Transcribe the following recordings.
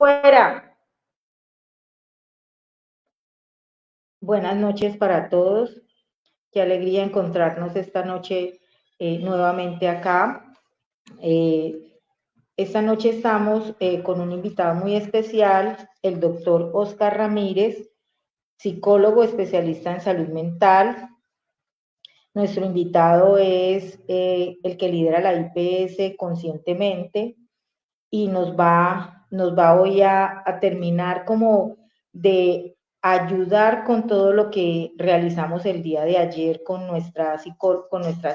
Fuera. Buenas noches para todos. Qué alegría encontrarnos esta noche nuevamente acá. Esta noche estamos con un invitado muy especial, el doctor Oscar Ramírez, psicólogo especialista en salud mental. Nuestro invitado es el que lidera la IPS Conscientemente y nos va hoy a terminar como de ayudar con todo lo que realizamos el día de ayer con nuestra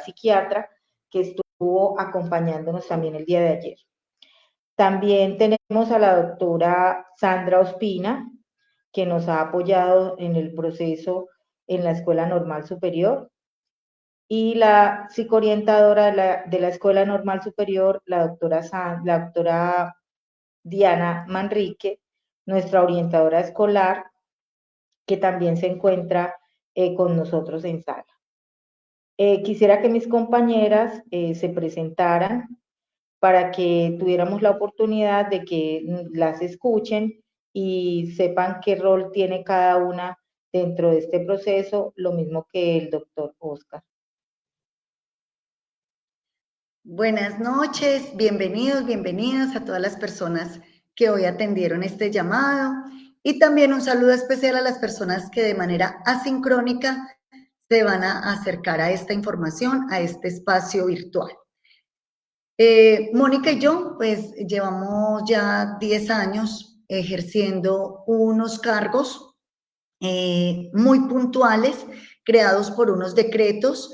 psiquiatra que estuvo acompañándonos también el día de ayer. También tenemos a la doctora Sandra Ospina, que nos ha apoyado en el proceso en la Escuela Normal Superior, y la psicoorientadora de la Escuela Normal Superior, la doctora Diana Manrique, nuestra orientadora escolar, que también se encuentra con nosotros en sala. Quisiera que mis compañeras se presentaran para que tuviéramos la oportunidad de que las escuchen y sepan qué rol tiene cada una dentro de este proceso, lo mismo que el doctor Oscar. Buenas noches, bienvenidas a todas las personas que hoy atendieron este llamado y también un saludo especial a las personas que de manera asincrónica se van a acercar a esta información, a este espacio virtual. Mónica y yo, pues, llevamos ya 10 años ejerciendo unos cargos muy puntuales, creados por unos decretos.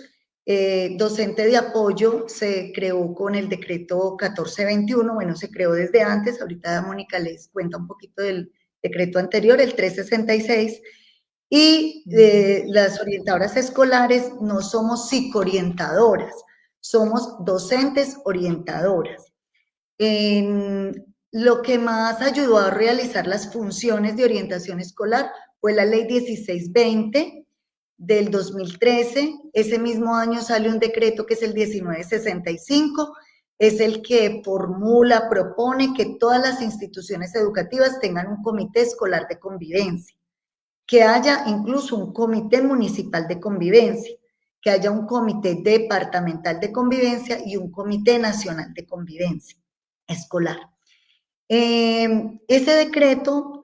Docente de apoyo se creó con el decreto 1421, bueno, se creó desde antes, ahorita Mónica les cuenta un poquito del decreto anterior, el 366, y las orientadoras escolares no somos psicoorientadoras, somos docentes orientadoras. Lo que más ayudó a realizar las funciones de orientación escolar fue la ley 1620 del 2013. Ese mismo año sale un decreto que es el 1965, es el que formula, propone que todas las instituciones educativas tengan un comité escolar de convivencia, que haya incluso un comité municipal de convivencia, que haya un comité departamental de convivencia y un comité nacional de convivencia escolar. Ese decreto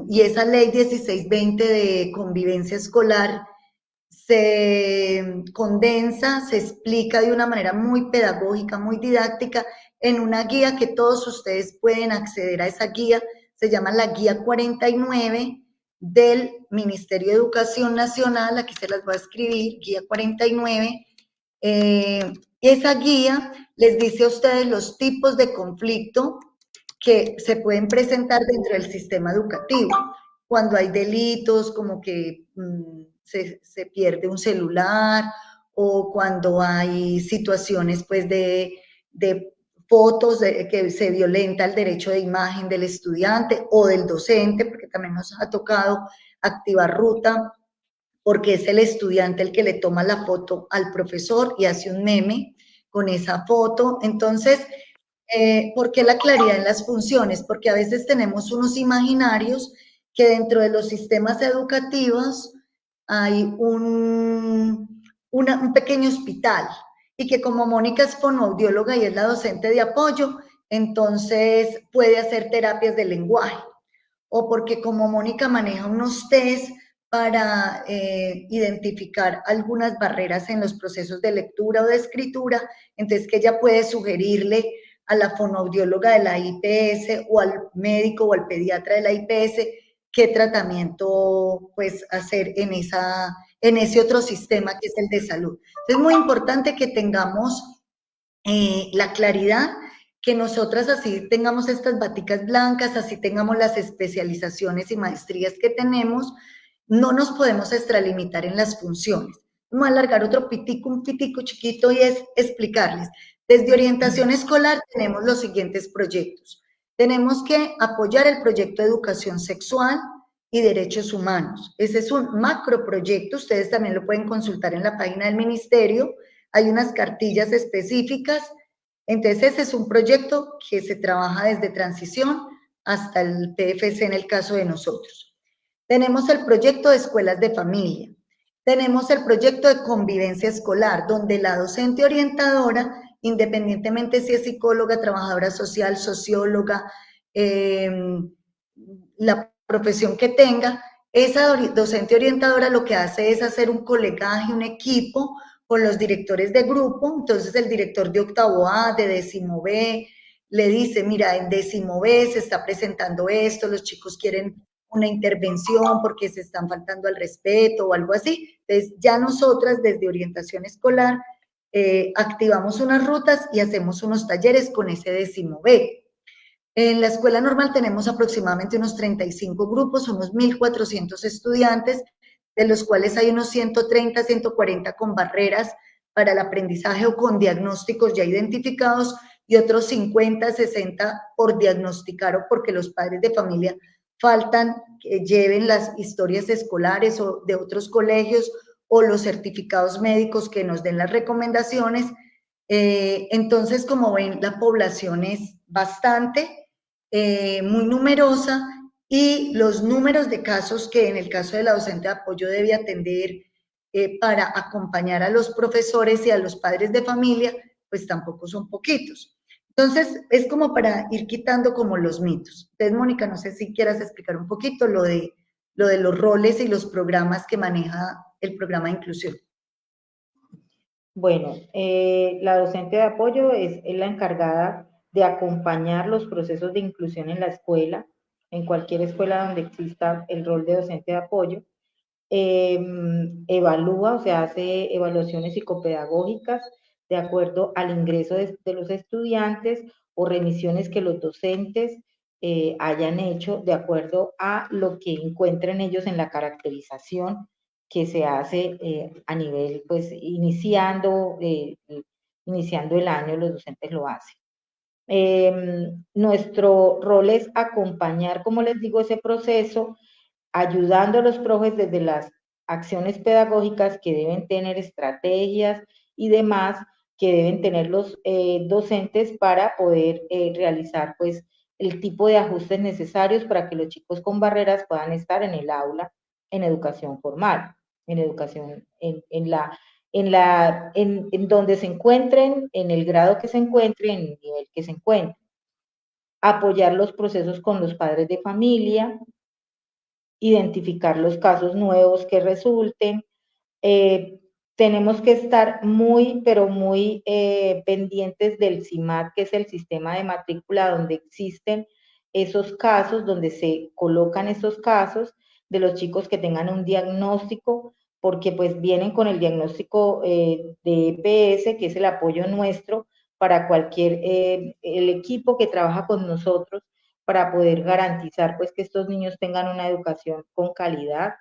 y esa ley 1620 de convivencia escolar se condensa, se explica de una manera muy pedagógica, muy didáctica, en una guía que todos ustedes pueden acceder a esa guía, se llama la guía 49 del Ministerio de Educación Nacional, aquí se las voy a escribir, guía 49. Esa guía les dice a ustedes los tipos de conflicto que se pueden presentar dentro del sistema educativo. Cuando hay delitos como que se pierde un celular, o cuando hay situaciones pues de fotos que se violenta el derecho de imagen del estudiante o del docente, porque también nos ha tocado activar ruta, porque es el estudiante el que le toma la foto al profesor y hace un meme con esa foto. Entonces, ¿por qué la claridad en las funciones? Porque a veces tenemos unos imaginarios que dentro de los sistemas educativos hay un pequeño hospital, y que como Mónica es fonoaudióloga y es la docente de apoyo, entonces puede hacer terapias de lenguaje, o porque como Mónica maneja unos test para identificar algunas barreras en los procesos de lectura o de escritura, entonces que ella puede sugerirle a la fonoaudióloga de la IPS o al médico o al pediatra de la IPS qué tratamiento pues hacer en ese otro sistema que es el de salud. Es muy importante que tengamos la claridad, que nosotras así tengamos estas baticas blancas, así tengamos las especializaciones y maestrías que tenemos, no nos podemos extralimitar en las funciones. Vamos a alargar otro pitico, un pitico chiquito, y es explicarles. Desde orientación escolar tenemos los siguientes proyectos. Tenemos que apoyar el proyecto de educación sexual y derechos humanos. Ese es un macroproyecto, ustedes también lo pueden consultar en la página del ministerio, hay unas cartillas específicas. Entonces ese es un proyecto que se trabaja desde transición hasta el PFC en el caso de nosotros. Tenemos el proyecto de escuelas de familia. Tenemos el proyecto de convivencia escolar, donde la docente orientadora, independientemente si es psicóloga, trabajadora social, socióloga, la profesión que tenga, esa docente orientadora lo que hace es hacer un colegaje, un equipo con los directores de grupo. Entonces el director de octavo A, de décimo B, le dice, mira, en décimo B se está presentando esto, los chicos quieren una intervención porque se están faltando al respeto o algo así. Entonces ya nosotras desde orientación escolar activamos unas rutas y hacemos unos talleres con ese décimo B. En la escuela normal tenemos aproximadamente unos 35 grupos, unos 1.400 estudiantes, de los cuales hay unos 130, 140 con barreras para el aprendizaje o con diagnósticos ya identificados y otros 50, 60 por diagnosticar o porque los padres de familia faltan que lleven las historias escolares o de otros colegios o los certificados médicos que nos den las recomendaciones. Entonces, como ven, la población es bastante, muy numerosa, y los números de casos que en el caso de la docente de apoyo debe atender para acompañar a los profesores y a los padres de familia, pues tampoco son poquitos. Entonces, es como para ir quitando como los mitos. Entonces, Mónica, no sé si quieras explicar un poquito lo de los roles y los programas que maneja el programa de inclusión. Bueno, la docente de apoyo es la encargada de acompañar los procesos de inclusión en la escuela, en cualquier escuela donde exista el rol de docente de apoyo. Evalúa, o sea, hace evaluaciones psicopedagógicas de acuerdo al ingreso de los estudiantes o remisiones que los docentes hayan hecho de acuerdo a lo que encuentren ellos en la caracterización que se hace a nivel, pues, iniciando el año, los docentes lo hacen. Nuestro rol es acompañar, como les digo, ese proceso, ayudando a los profes desde las acciones pedagógicas que deben tener, estrategias y demás que deben tener los docentes para poder realizar, pues, el tipo de ajustes necesarios para que los chicos con barreras puedan estar en el aula en educación formal, en educación en donde se encuentren, en el grado que se encuentren, en el nivel que se encuentren. Apoyar los procesos con los padres de familia, identificar los casos nuevos que resulten. Eh, tenemos que estar muy, pero muy pendientes del CIMAT, que es el sistema de matrícula donde existen esos casos, donde se colocan esos casos de los chicos que tengan un diagnóstico, porque pues vienen con el diagnóstico de EPS, que es el apoyo nuestro para cualquier, el equipo que trabaja con nosotros para poder garantizar pues que estos niños tengan una educación con calidad.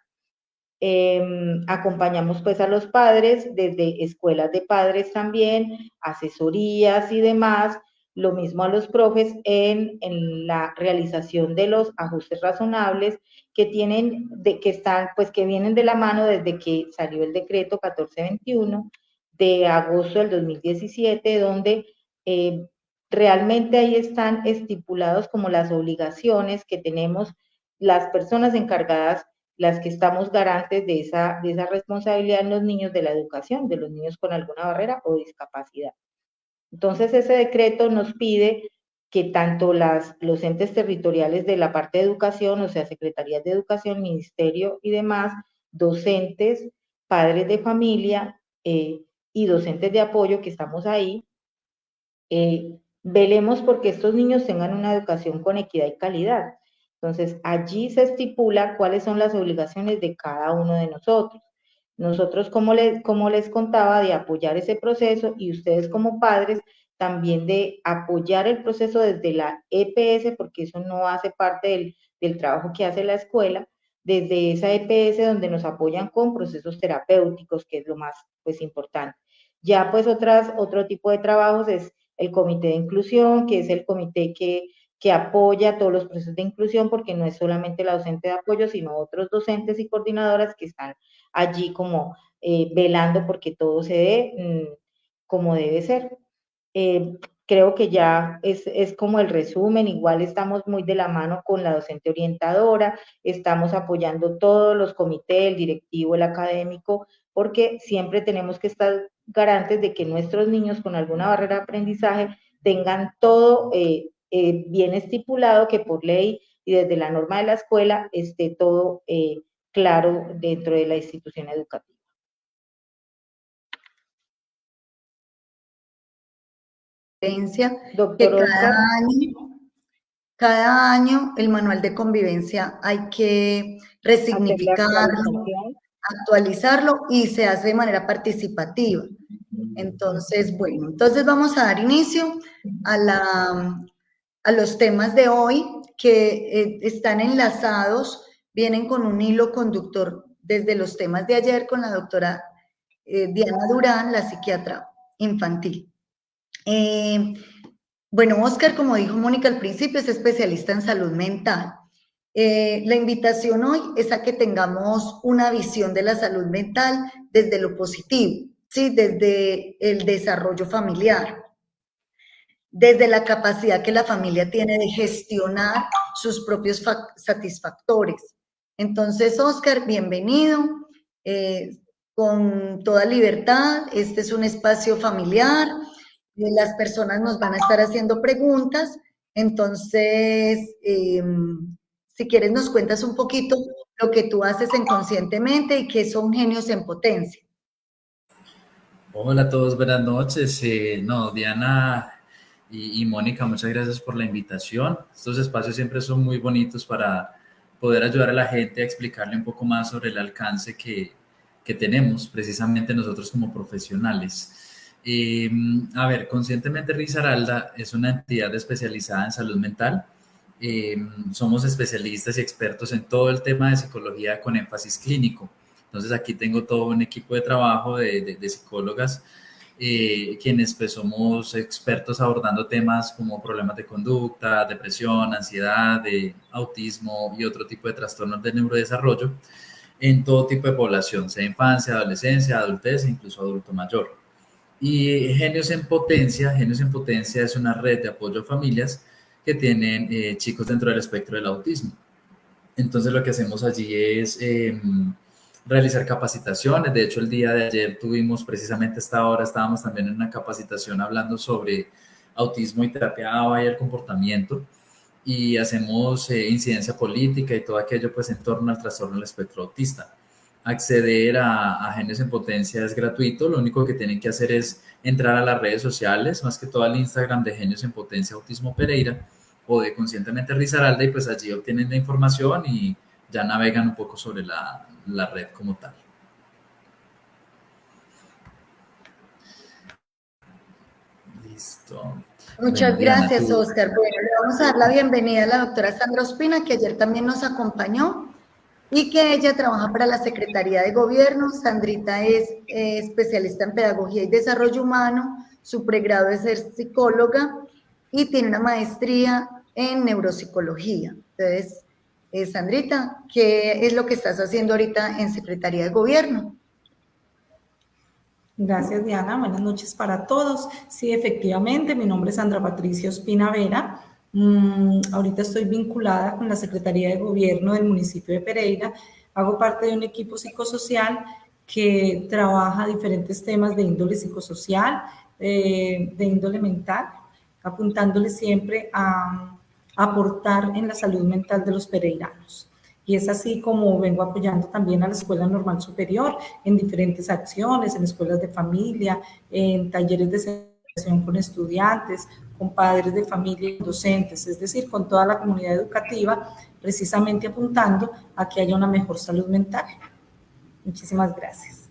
Acompañamos pues a los padres desde escuelas de padres también, asesorías y demás, lo mismo a los profes en la realización de los ajustes razonables que tienen, que están, pues que vienen de la mano desde que salió el decreto 1421 de agosto del 2017, donde realmente ahí están estipulados como las obligaciones que tenemos las personas encargadas, las que estamos garantes de esa responsabilidad en los niños, de la educación, de los niños con alguna barrera o discapacidad. Entonces, ese decreto nos pide que tanto los entes territoriales de la parte de educación, o sea, secretarías de educación, ministerio y demás, docentes, padres de familia y docentes de apoyo que estamos ahí, velemos porque estos niños tengan una educación con equidad y calidad. Entonces, allí se estipula cuáles son las obligaciones de cada uno de nosotros. Nosotros, como les contaba, de apoyar ese proceso y ustedes como padres también de apoyar el proceso desde la EPS, porque eso no hace parte del trabajo que hace la escuela, desde esa EPS donde nos apoyan con procesos terapéuticos, que es lo más pues importante. Ya pues otro tipo de trabajos es el comité de inclusión, que es el comité que apoya todos los procesos de inclusión, porque no es solamente la docente de apoyo, sino otros docentes y coordinadoras que están allí como velando porque todo se dé como debe ser. creo que ya es como el resumen. Igual estamos muy de la mano con la docente orientadora, estamos apoyando todos los comités, el directivo, el académico, porque siempre tenemos que estar garantes de que nuestros niños con alguna barrera de aprendizaje tengan todo bien estipulado, que por ley y desde la norma de la escuela esté todo claro dentro de la institución educativa. Que cada año el manual de convivencia hay que resignificarlo, actualizarlo y se hace de manera participativa. Entonces, bueno, entonces vamos a dar inicio a los temas de hoy que están enlazados, vienen con un hilo conductor desde los temas de ayer con la doctora Diana Durán, la psiquiatra infantil. Bueno, Óscar, como dijo Mónica al principio, es especialista en salud mental. La invitación hoy es a que tengamos una visión de la salud mental desde lo positivo, ¿sí? Desde el desarrollo familiar, desde la capacidad que la familia tiene de gestionar sus propios satisfactores. Entonces, Óscar, bienvenido, con toda libertad. Este es un espacio familiar, las personas nos van a estar haciendo preguntas, entonces, si quieres nos cuentas un poquito lo que tú haces en Conscientemente y qué son Genios en Potencia. Hola a todos, buenas noches. Diana y Mónica, muchas gracias por la invitación. Estos espacios siempre son muy bonitos para poder ayudar a la gente a explicarle un poco más sobre el alcance que tenemos precisamente nosotros como profesionales. A ver, Conscientemente Risaralda es una entidad especializada en salud mental. Somos especialistas y expertos en todo el tema de psicología con énfasis clínico. Entonces aquí tengo todo un equipo de trabajo de psicólogas, quienes pues somos expertos abordando temas como problemas de conducta, depresión, ansiedad, autismo y otro tipo de trastornos del neurodesarrollo en todo tipo de población, sea infancia, adolescencia, adultez e incluso adulto mayor. Y Genios en Potencia es una red de apoyo a familias que tienen chicos dentro del espectro del autismo. Entonces lo que hacemos allí es realizar capacitaciones. De hecho, el día de ayer tuvimos precisamente esta hora, estábamos también en una capacitación hablando sobre autismo y terapia ABA y el comportamiento, y hacemos incidencia política y todo aquello pues en torno al trastorno del espectro autista. Acceder a Genios en Potencia es gratuito, lo único que tienen que hacer es entrar a las redes sociales, más que todo al Instagram de Genios en Potencia Autismo Pereira o de Conscientemente Risaralda, y pues allí obtienen la información y ya navegan un poco sobre la red como tal. Listo. Muchas gracias, Óscar. Bueno, le vamos a dar la bienvenida a la doctora Sandra Ospina, que ayer también nos acompañó y que ella trabaja para la Secretaría de Gobierno. Sandrita es especialista en Pedagogía y Desarrollo Humano, su pregrado es ser psicóloga y tiene una maestría en Neuropsicología. Entonces, Sandrita, ¿qué es lo que estás haciendo ahorita en Secretaría de Gobierno? Gracias, Diana. Buenas noches para todos. Sí, efectivamente, mi nombre es Sandra Patricia Ospina Vera. Ahorita estoy vinculada con la Secretaría de Gobierno del municipio de Pereira. Hago parte de un equipo psicosocial que trabaja diferentes temas de índole psicosocial, de índole mental, apuntándole siempre a aportar en la salud mental de los pereiranos. Y es así como vengo apoyando también a la Escuela Normal Superior en diferentes acciones, en escuelas de familia, en talleres de sensibilización con estudiantes, con padres de familia y docentes, es decir, con toda la comunidad educativa, precisamente apuntando a que haya una mejor salud mental. Muchísimas gracias.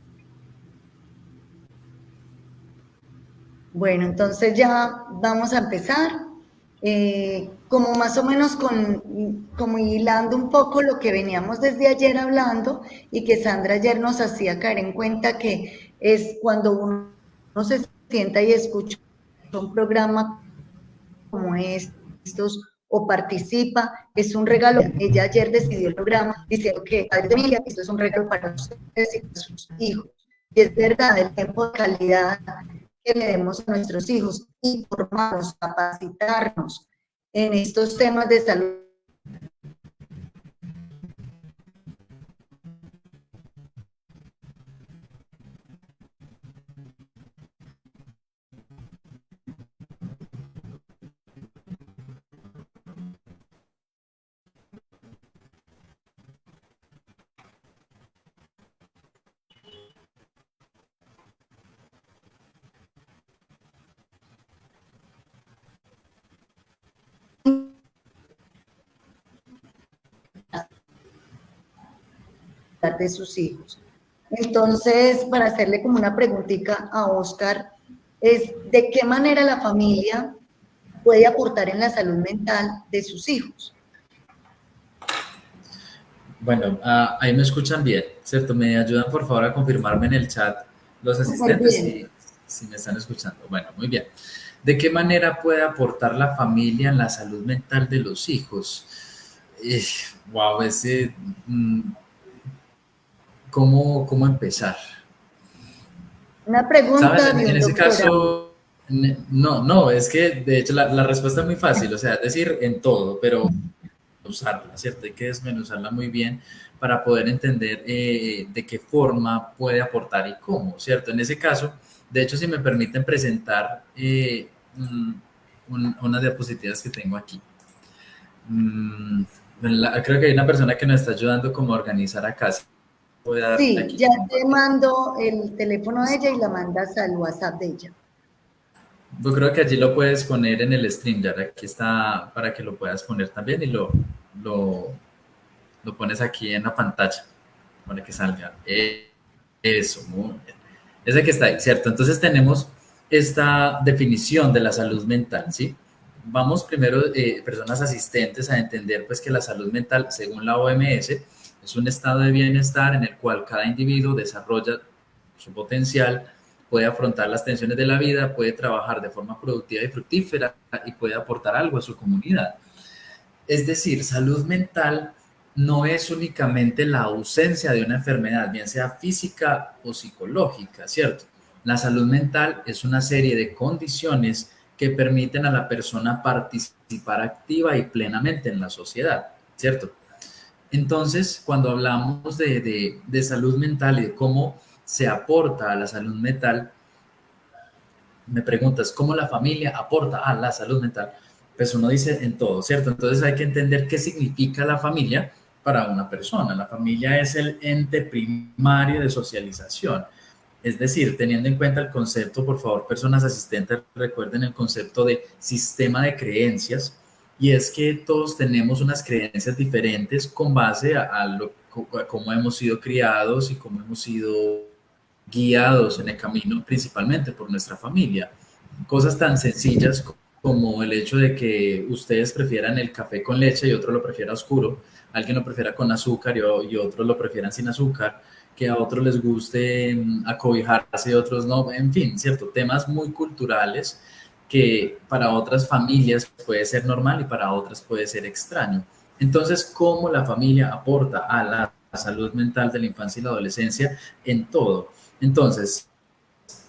Bueno, entonces ya vamos a empezar. Como más o menos como hilando un poco lo que veníamos desde ayer hablando y que Sandra ayer nos hacía caer en cuenta que es cuando uno se sienta y escucha un programa como estos o participa, es un regalo. Ella ayer decidió el programa diciendo que padres de familia, esto es un regalo para ustedes y para sus hijos. Y es verdad, el tiempo de calidad que le demos a nuestros hijos. informarnos, capacitarnos en estos temas de salud. De sus hijos. Entonces, para hacerle como una preguntita a Oscar, es ¿de qué manera la familia puede aportar en la salud mental de sus hijos? Bueno, ahí me escuchan bien, ¿cierto? ¿Me ayudan por favor a confirmarme en el chat los asistentes si me están escuchando? Bueno, muy bien. ¿De qué manera puede aportar la familia en la salud mental de los hijos? Wow, ¿cómo empezar? Una pregunta. ¿Sabes? En ese caso, no, es que de hecho la respuesta es muy fácil, o sea, es decir, en todo, pero usarla, ¿cierto? Hay que desmenuzarla muy bien para poder entender de qué forma puede aportar y cómo, ¿cierto? En ese caso, de hecho, si me permiten presentar unas diapositivas que tengo aquí. Creo que hay una persona que nos está ayudando como a organizar acá. Sí, aquí, ya te mando el teléfono de ella y la mandas al WhatsApp de ella. Yo creo que allí lo puedes poner en el StreamYard. Aquí está para que lo puedas poner también y lo pones aquí en la pantalla para que salga. Eso, muy bien. Ese que está ahí, ¿cierto? Entonces tenemos esta definición de la salud mental, ¿sí? Vamos primero, personas asistentes, a entender pues que la salud mental, según la OMS, es un estado de bienestar en el cual cada individuo desarrolla su potencial, puede afrontar las tensiones de la vida, puede trabajar de forma productiva y fructífera y puede aportar algo a su comunidad. Es decir, salud mental no es únicamente la ausencia de una enfermedad, bien sea física o psicológica, ¿cierto? La salud mental es una serie de condiciones que permiten a la persona participar activa y plenamente en la sociedad, ¿cierto? Entonces, cuando hablamos de salud mental y de cómo se aporta a la salud mental, me preguntas, ¿cómo la familia aporta a la salud mental? Pues uno dice en todo, ¿cierto? Entonces hay que entender qué significa la familia para una persona. La familia es el ente primario de socialización. Es decir, teniendo en cuenta el concepto, por favor, personas asistentes, recuerden el concepto de sistema de creencias, y es que todos tenemos unas creencias diferentes con base a cómo hemos sido criados y cómo hemos sido guiados en el camino, principalmente por nuestra familia. Cosas tan sencillas como el hecho de que ustedes prefieran el café con leche y otro lo prefiera oscuro, alguien lo prefiera con azúcar y otros lo prefieran sin azúcar, que a otros les guste acobijarse y otros no, en fin, ¿cierto? Temas muy culturales que para otras familias puede ser normal y para otras puede ser extraño. Entonces, ¿cómo la familia aporta a la salud mental de la infancia y la adolescencia en todo? Entonces,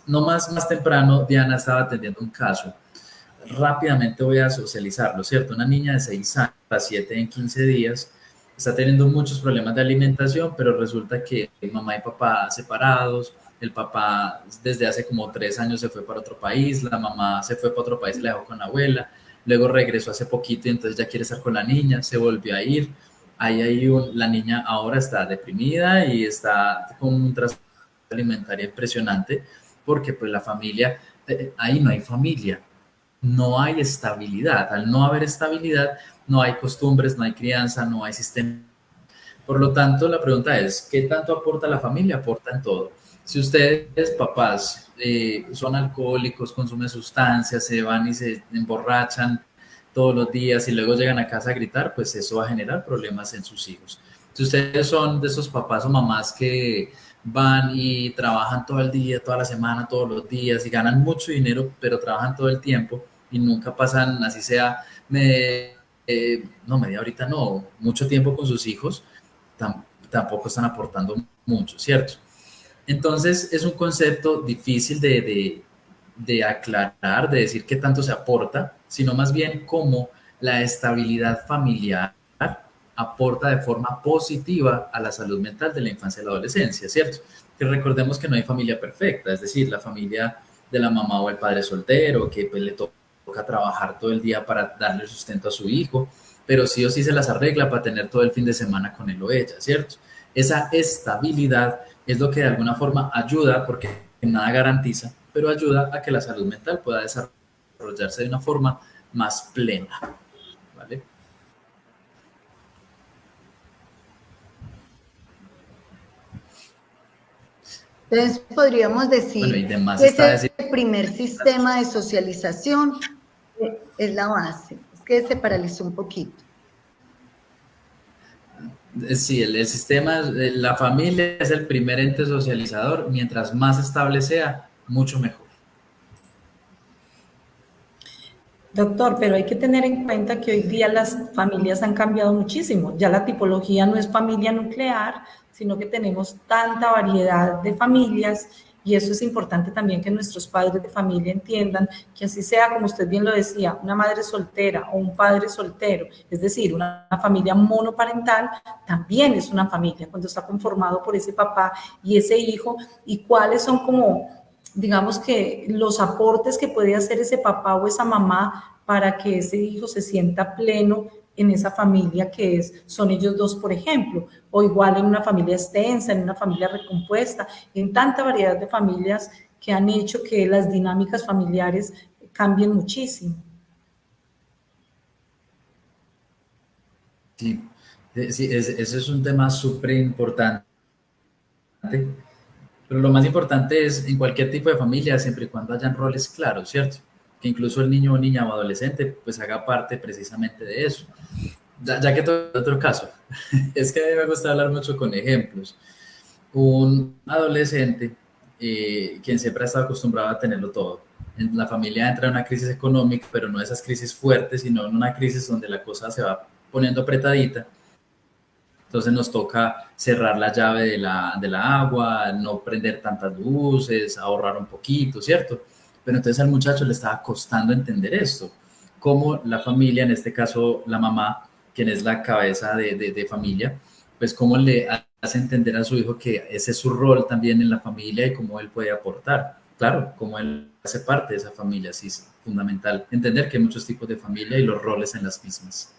no más temprano, Diana estaba atendiendo un caso. Rápidamente voy a socializarlo, ¿cierto? Una niña de 6 años, a 7 en 15 días, está teniendo muchos problemas de alimentación, pero resulta que mamá y papá separados, el papá desde hace como 3 años se fue para otro país, la mamá se fue para otro país y la dejó con la abuela, luego regresó hace poquito y entonces ya quiere estar con la niña, se volvió a ir. La niña ahora está deprimida y está con un trastorno alimentario impresionante porque pues la familia, ahí no hay familia, no hay estabilidad. Al no haber estabilidad, no hay costumbres, no hay crianza, no hay sistema. Por lo tanto, la pregunta es, ¿qué tanto aporta la familia? Aporta en todo. Si ustedes, papás, son alcohólicos, consumen sustancias, se van y se emborrachan todos los días y luego llegan a casa a gritar, pues eso va a generar problemas en sus hijos. Si ustedes son de esos papás o mamás que van y trabajan todo el día, toda la semana, todos los días y ganan mucho dinero, pero trabajan todo el tiempo y nunca pasan, así sea, media horita, no, mucho tiempo con sus hijos, tampoco están aportando mucho, ¿cierto? Entonces es un concepto difícil de aclarar, de decir qué tanto se aporta, sino más bien cómo la estabilidad familiar aporta de forma positiva a la salud mental de la infancia y la adolescencia, ¿cierto? Que recordemos que no hay familia perfecta, es decir, la familia de la mamá o el padre soltero, que pues, le toca trabajar todo el día para darle sustento a su hijo, pero sí o sí se las arregla para tener todo el fin de semana con él o ella, ¿cierto? Esa estabilidad es lo que de alguna forma ayuda, porque nada garantiza, pero ayuda a que la salud mental pueda desarrollarse de una forma más plena, ¿vale? Entonces, podríamos Bueno, y decir demás que está ese decir. primer sistema de socialización es la base. Es que se paralizó un poquito. Sí, el sistema, la familia es el primer ente socializador. Mientras más estable sea, mucho mejor. Doctor, pero hay que tener en cuenta que hoy día las familias han cambiado muchísimo. Ya la tipología no es familia nuclear, sino que tenemos tanta variedad de familias y eso es importante también que nuestros padres de familia entiendan que así sea, como usted bien lo decía, una madre soltera o un padre soltero, es decir, una familia monoparental, también es una familia cuando está conformado por ese papá y ese hijo y cuáles son como digamos que los aportes que puede hacer ese papá o esa mamá para que ese hijo se sienta pleno en esa familia que son ellos dos, por ejemplo, o igual en una familia extensa, en una familia recompuesta, en tanta variedad de familias que han hecho que las dinámicas familiares cambien muchísimo. Sí, sí ese es un tema súper importante. Pero lo más importante es en cualquier tipo de familia, siempre y cuando hayan roles claros, ¿cierto? Que incluso el niño o niña o adolescente pues haga parte precisamente de eso. Ya que todo otro caso, es que a mí me gusta hablar mucho con ejemplos. Un adolescente, quien siempre ha estado acostumbrado a tenerlo todo. En la familia entra en una crisis económica, pero no esas crisis fuertes, sino en una crisis donde la cosa se va poniendo apretadita. Entonces nos toca cerrar la llave de la agua, no prender tantas luces, ahorrar un poquito, ¿cierto? Pero entonces al muchacho le estaba costando entender esto, cómo la familia, en este caso la mamá, quien es la cabeza de familia, pues cómo le hace entender a su hijo que ese es su rol también en la familia y cómo él puede aportar. Claro, cómo él hace parte de esa familia, sí, es fundamental entender que hay muchos tipos de familia y los roles en las mismas.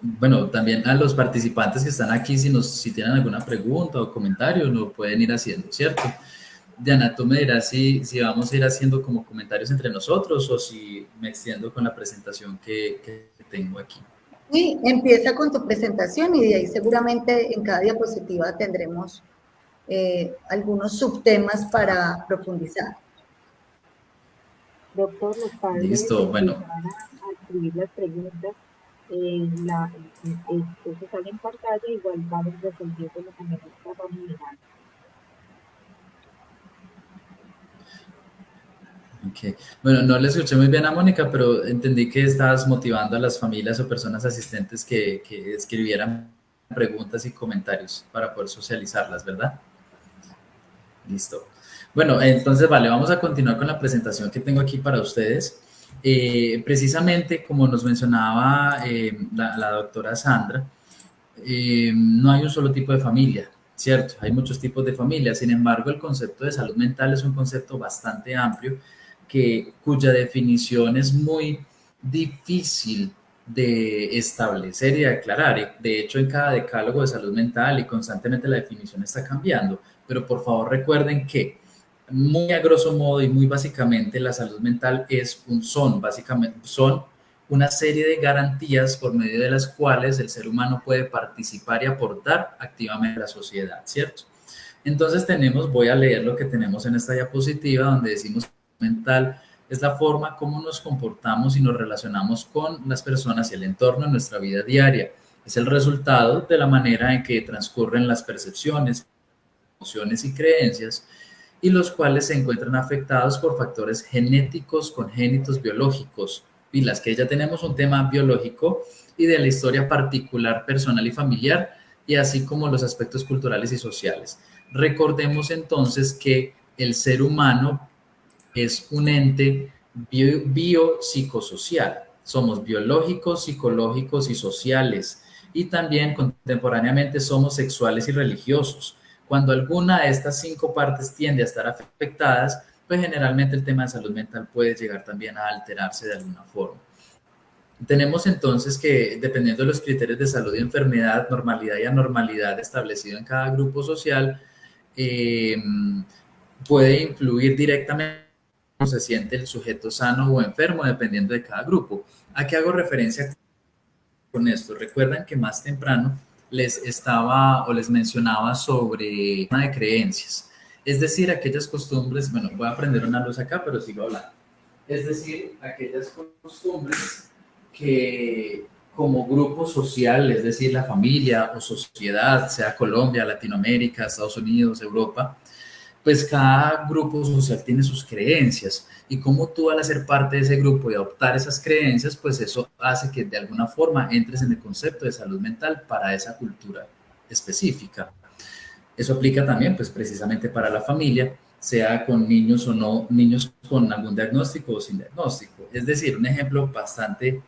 Bueno, también a los participantes que están aquí, si tienen alguna pregunta o comentario, lo pueden ir haciendo, ¿cierto? Diana, tú me dirás si vamos a ir haciendo como comentarios entre nosotros o si me extiendo con la presentación que tengo aquí. Sí, empieza con tu presentación y de ahí seguramente en cada diapositiva tendremos algunos subtemas para profundizar. Doctor, los padres Listo, bueno. a escribir las preguntas. Eso sale en pantalla, igual vamos resolviendo lo que me gusta familiar. Okay. Bueno, no le escuché muy bien a Mónica, pero entendí que estabas motivando a las familias o personas asistentes que escribieran preguntas y comentarios para poder socializarlas, ¿verdad? Listo. Bueno, entonces, vale, vamos a continuar con la presentación que tengo aquí para ustedes. Precisamente, como nos mencionaba la doctora Sandra, no hay un solo tipo de familia, ¿cierto? Hay muchos tipos de familias. Sin embargo, el concepto de salud mental es un concepto bastante amplio cuya definición es muy difícil de establecer y de aclarar. De hecho, en cada decálogo de salud mental y constantemente la definición está cambiando. Pero por favor recuerden que muy a grosso modo y muy básicamente la salud mental básicamente son una serie de garantías por medio de las cuales el ser humano puede participar y aportar activamente a la sociedad, ¿cierto? Entonces voy a leer lo que tenemos en esta diapositiva donde decimos mental es la forma como nos comportamos y nos relacionamos con las personas y el entorno en nuestra vida diaria. Es el resultado de la manera en que transcurren las percepciones, emociones y creencias y los cuales se encuentran afectados por factores genéticos, congénitos, biológicos y las que ya tenemos un tema biológico y de la historia particular, personal y familiar, y así como los aspectos culturales y sociales. Recordemos entonces que el ser humano es un ente biopsicosocial. Somos biológicos, psicológicos y sociales. Y también contemporáneamente somos sexuales y religiosos. Cuando alguna de estas 5 partes tiende a estar afectadas, pues generalmente el tema de salud mental puede llegar también a alterarse de alguna forma. Tenemos entonces que, dependiendo de los criterios de salud y enfermedad, normalidad y anormalidad establecido en cada grupo social, puede influir directamente en cómo se siente el sujeto sano o enfermo, dependiendo de cada grupo. ¿A qué hago referencia con esto? Recuerdan que más temprano les estaba o les mencionaba sobre tema de creencias. Es decir, aquellas costumbres, bueno, voy a prender una luz acá, pero sigo hablando. Es decir, aquellas costumbres que como grupo social, es decir, la familia o sociedad, sea Colombia, Latinoamérica, Estados Unidos, Europa, pues cada grupo social tiene sus creencias y como tú al hacer parte de ese grupo y adoptar esas creencias, pues eso hace que de alguna forma entres en el concepto de salud mental para esa cultura específica. Eso aplica también pues precisamente para la familia, sea con niños o no, niños con algún diagnóstico o sin diagnóstico. Es decir, un ejemplo bastante,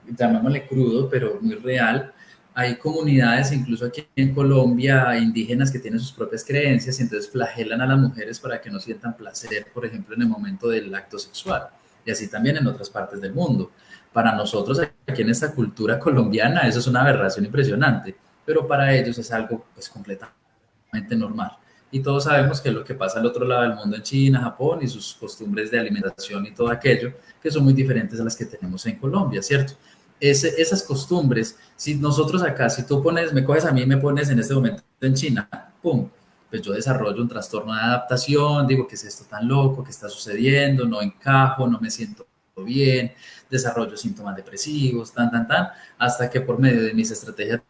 llamémosle crudo, pero muy real. Hay comunidades, incluso aquí en Colombia, indígenas que tienen sus propias creencias y entonces flagelan a las mujeres para que no sientan placer, por ejemplo, en el momento del acto sexual. Y así también en otras partes del mundo. Para nosotros, aquí en esta cultura colombiana, eso es una aberración impresionante, pero para ellos es algo pues completamente normal. Y todos sabemos que es lo que pasa al otro lado del mundo, en China, Japón, y sus costumbres de alimentación y todo aquello, que son muy diferentes a las que tenemos en Colombia, ¿cierto? Esas costumbres, si nosotros acá, si tú me coges a mí y me pones en este momento en China, ¡pum!, pues yo desarrollo un trastorno de adaptación, digo, ¿qué es esto tan loco? ¿Qué está sucediendo? No encajo, no me siento bien, desarrollo síntomas depresivos, hasta que por medio de mis estrategias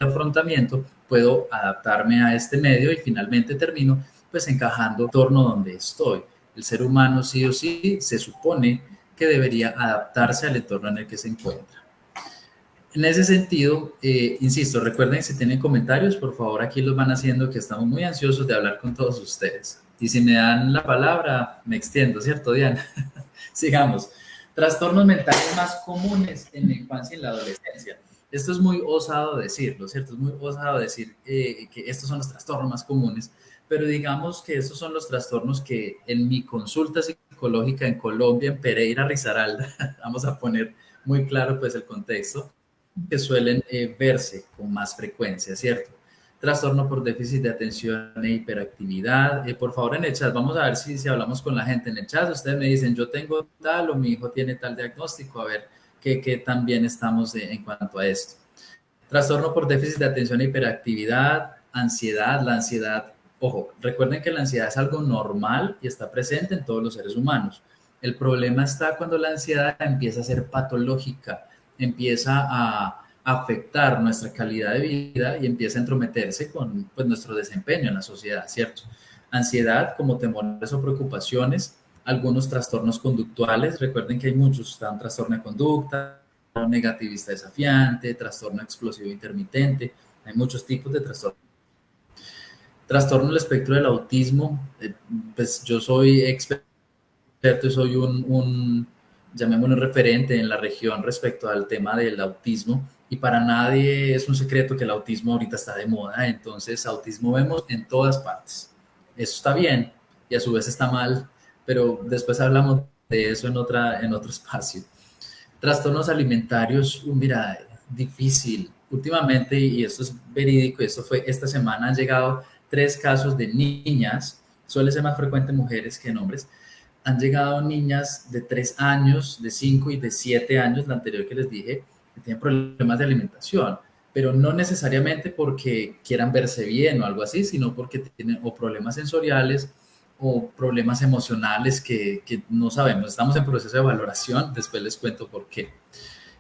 de afrontamiento puedo adaptarme a este medio y finalmente termino pues encajando en el entorno donde estoy. El ser humano sí o sí se supone que debería adaptarse al entorno en el que se encuentra. En ese sentido, insisto, recuerden, si tienen comentarios, por favor aquí los van haciendo, que estamos muy ansiosos de hablar con todos ustedes. Y si me dan la palabra, me extiendo, ¿cierto, Diana? Sigamos. Trastornos mentales más comunes en la infancia y en la adolescencia. Esto es muy osado decirlo, ¿cierto? Es muy osado decir que estos son los trastornos más comunes, pero digamos que estos son los trastornos que en mi consulta psicológica en Colombia, en Pereira, Risaralda, vamos a poner muy claro pues el contexto, que suelen verse con más frecuencia, ¿cierto? Trastorno por déficit de atención e hiperactividad. Por favor, en el chat, vamos a ver si hablamos con la gente en el chat. Ustedes me dicen, yo tengo tal o mi hijo tiene tal diagnóstico, a ver qué tan bien estamos en cuanto a esto. Trastorno por déficit de atención e hiperactividad, ansiedad. La ansiedad, ojo, recuerden que la ansiedad es algo normal y está presente en todos los seres humanos. El problema está cuando la ansiedad empieza a ser patológica, empieza a afectar nuestra calidad de vida y empieza a entrometerse con pues, nuestro desempeño en la sociedad, ¿cierto? Ansiedad como temores o preocupaciones, algunos trastornos conductuales, recuerden que hay muchos, está un trastorno de conducta, negativista desafiante, trastorno explosivo intermitente, hay muchos tipos de trastornos. Trastorno del espectro del autismo, pues yo soy experto y soy llamémoslo referente en la región respecto al tema del autismo y para nadie es un secreto que el autismo ahorita está de moda, entonces autismo vemos en todas partes. Eso está bien y a su vez está mal, pero después hablamos de eso en otro espacio. Trastornos alimentarios, mira, difícil. Últimamente, y esto es verídico, esto fue esta semana, han llegado 3 casos de niñas, suele ser más frecuente en mujeres que en hombres, han llegado niñas de 3 años, de 5 y de 7 años, la anterior que les dije, que tienen problemas de alimentación, pero no necesariamente porque quieran verse bien o algo así, sino porque tienen o problemas sensoriales o problemas emocionales que no sabemos. Estamos en proceso de valoración, después les cuento por qué.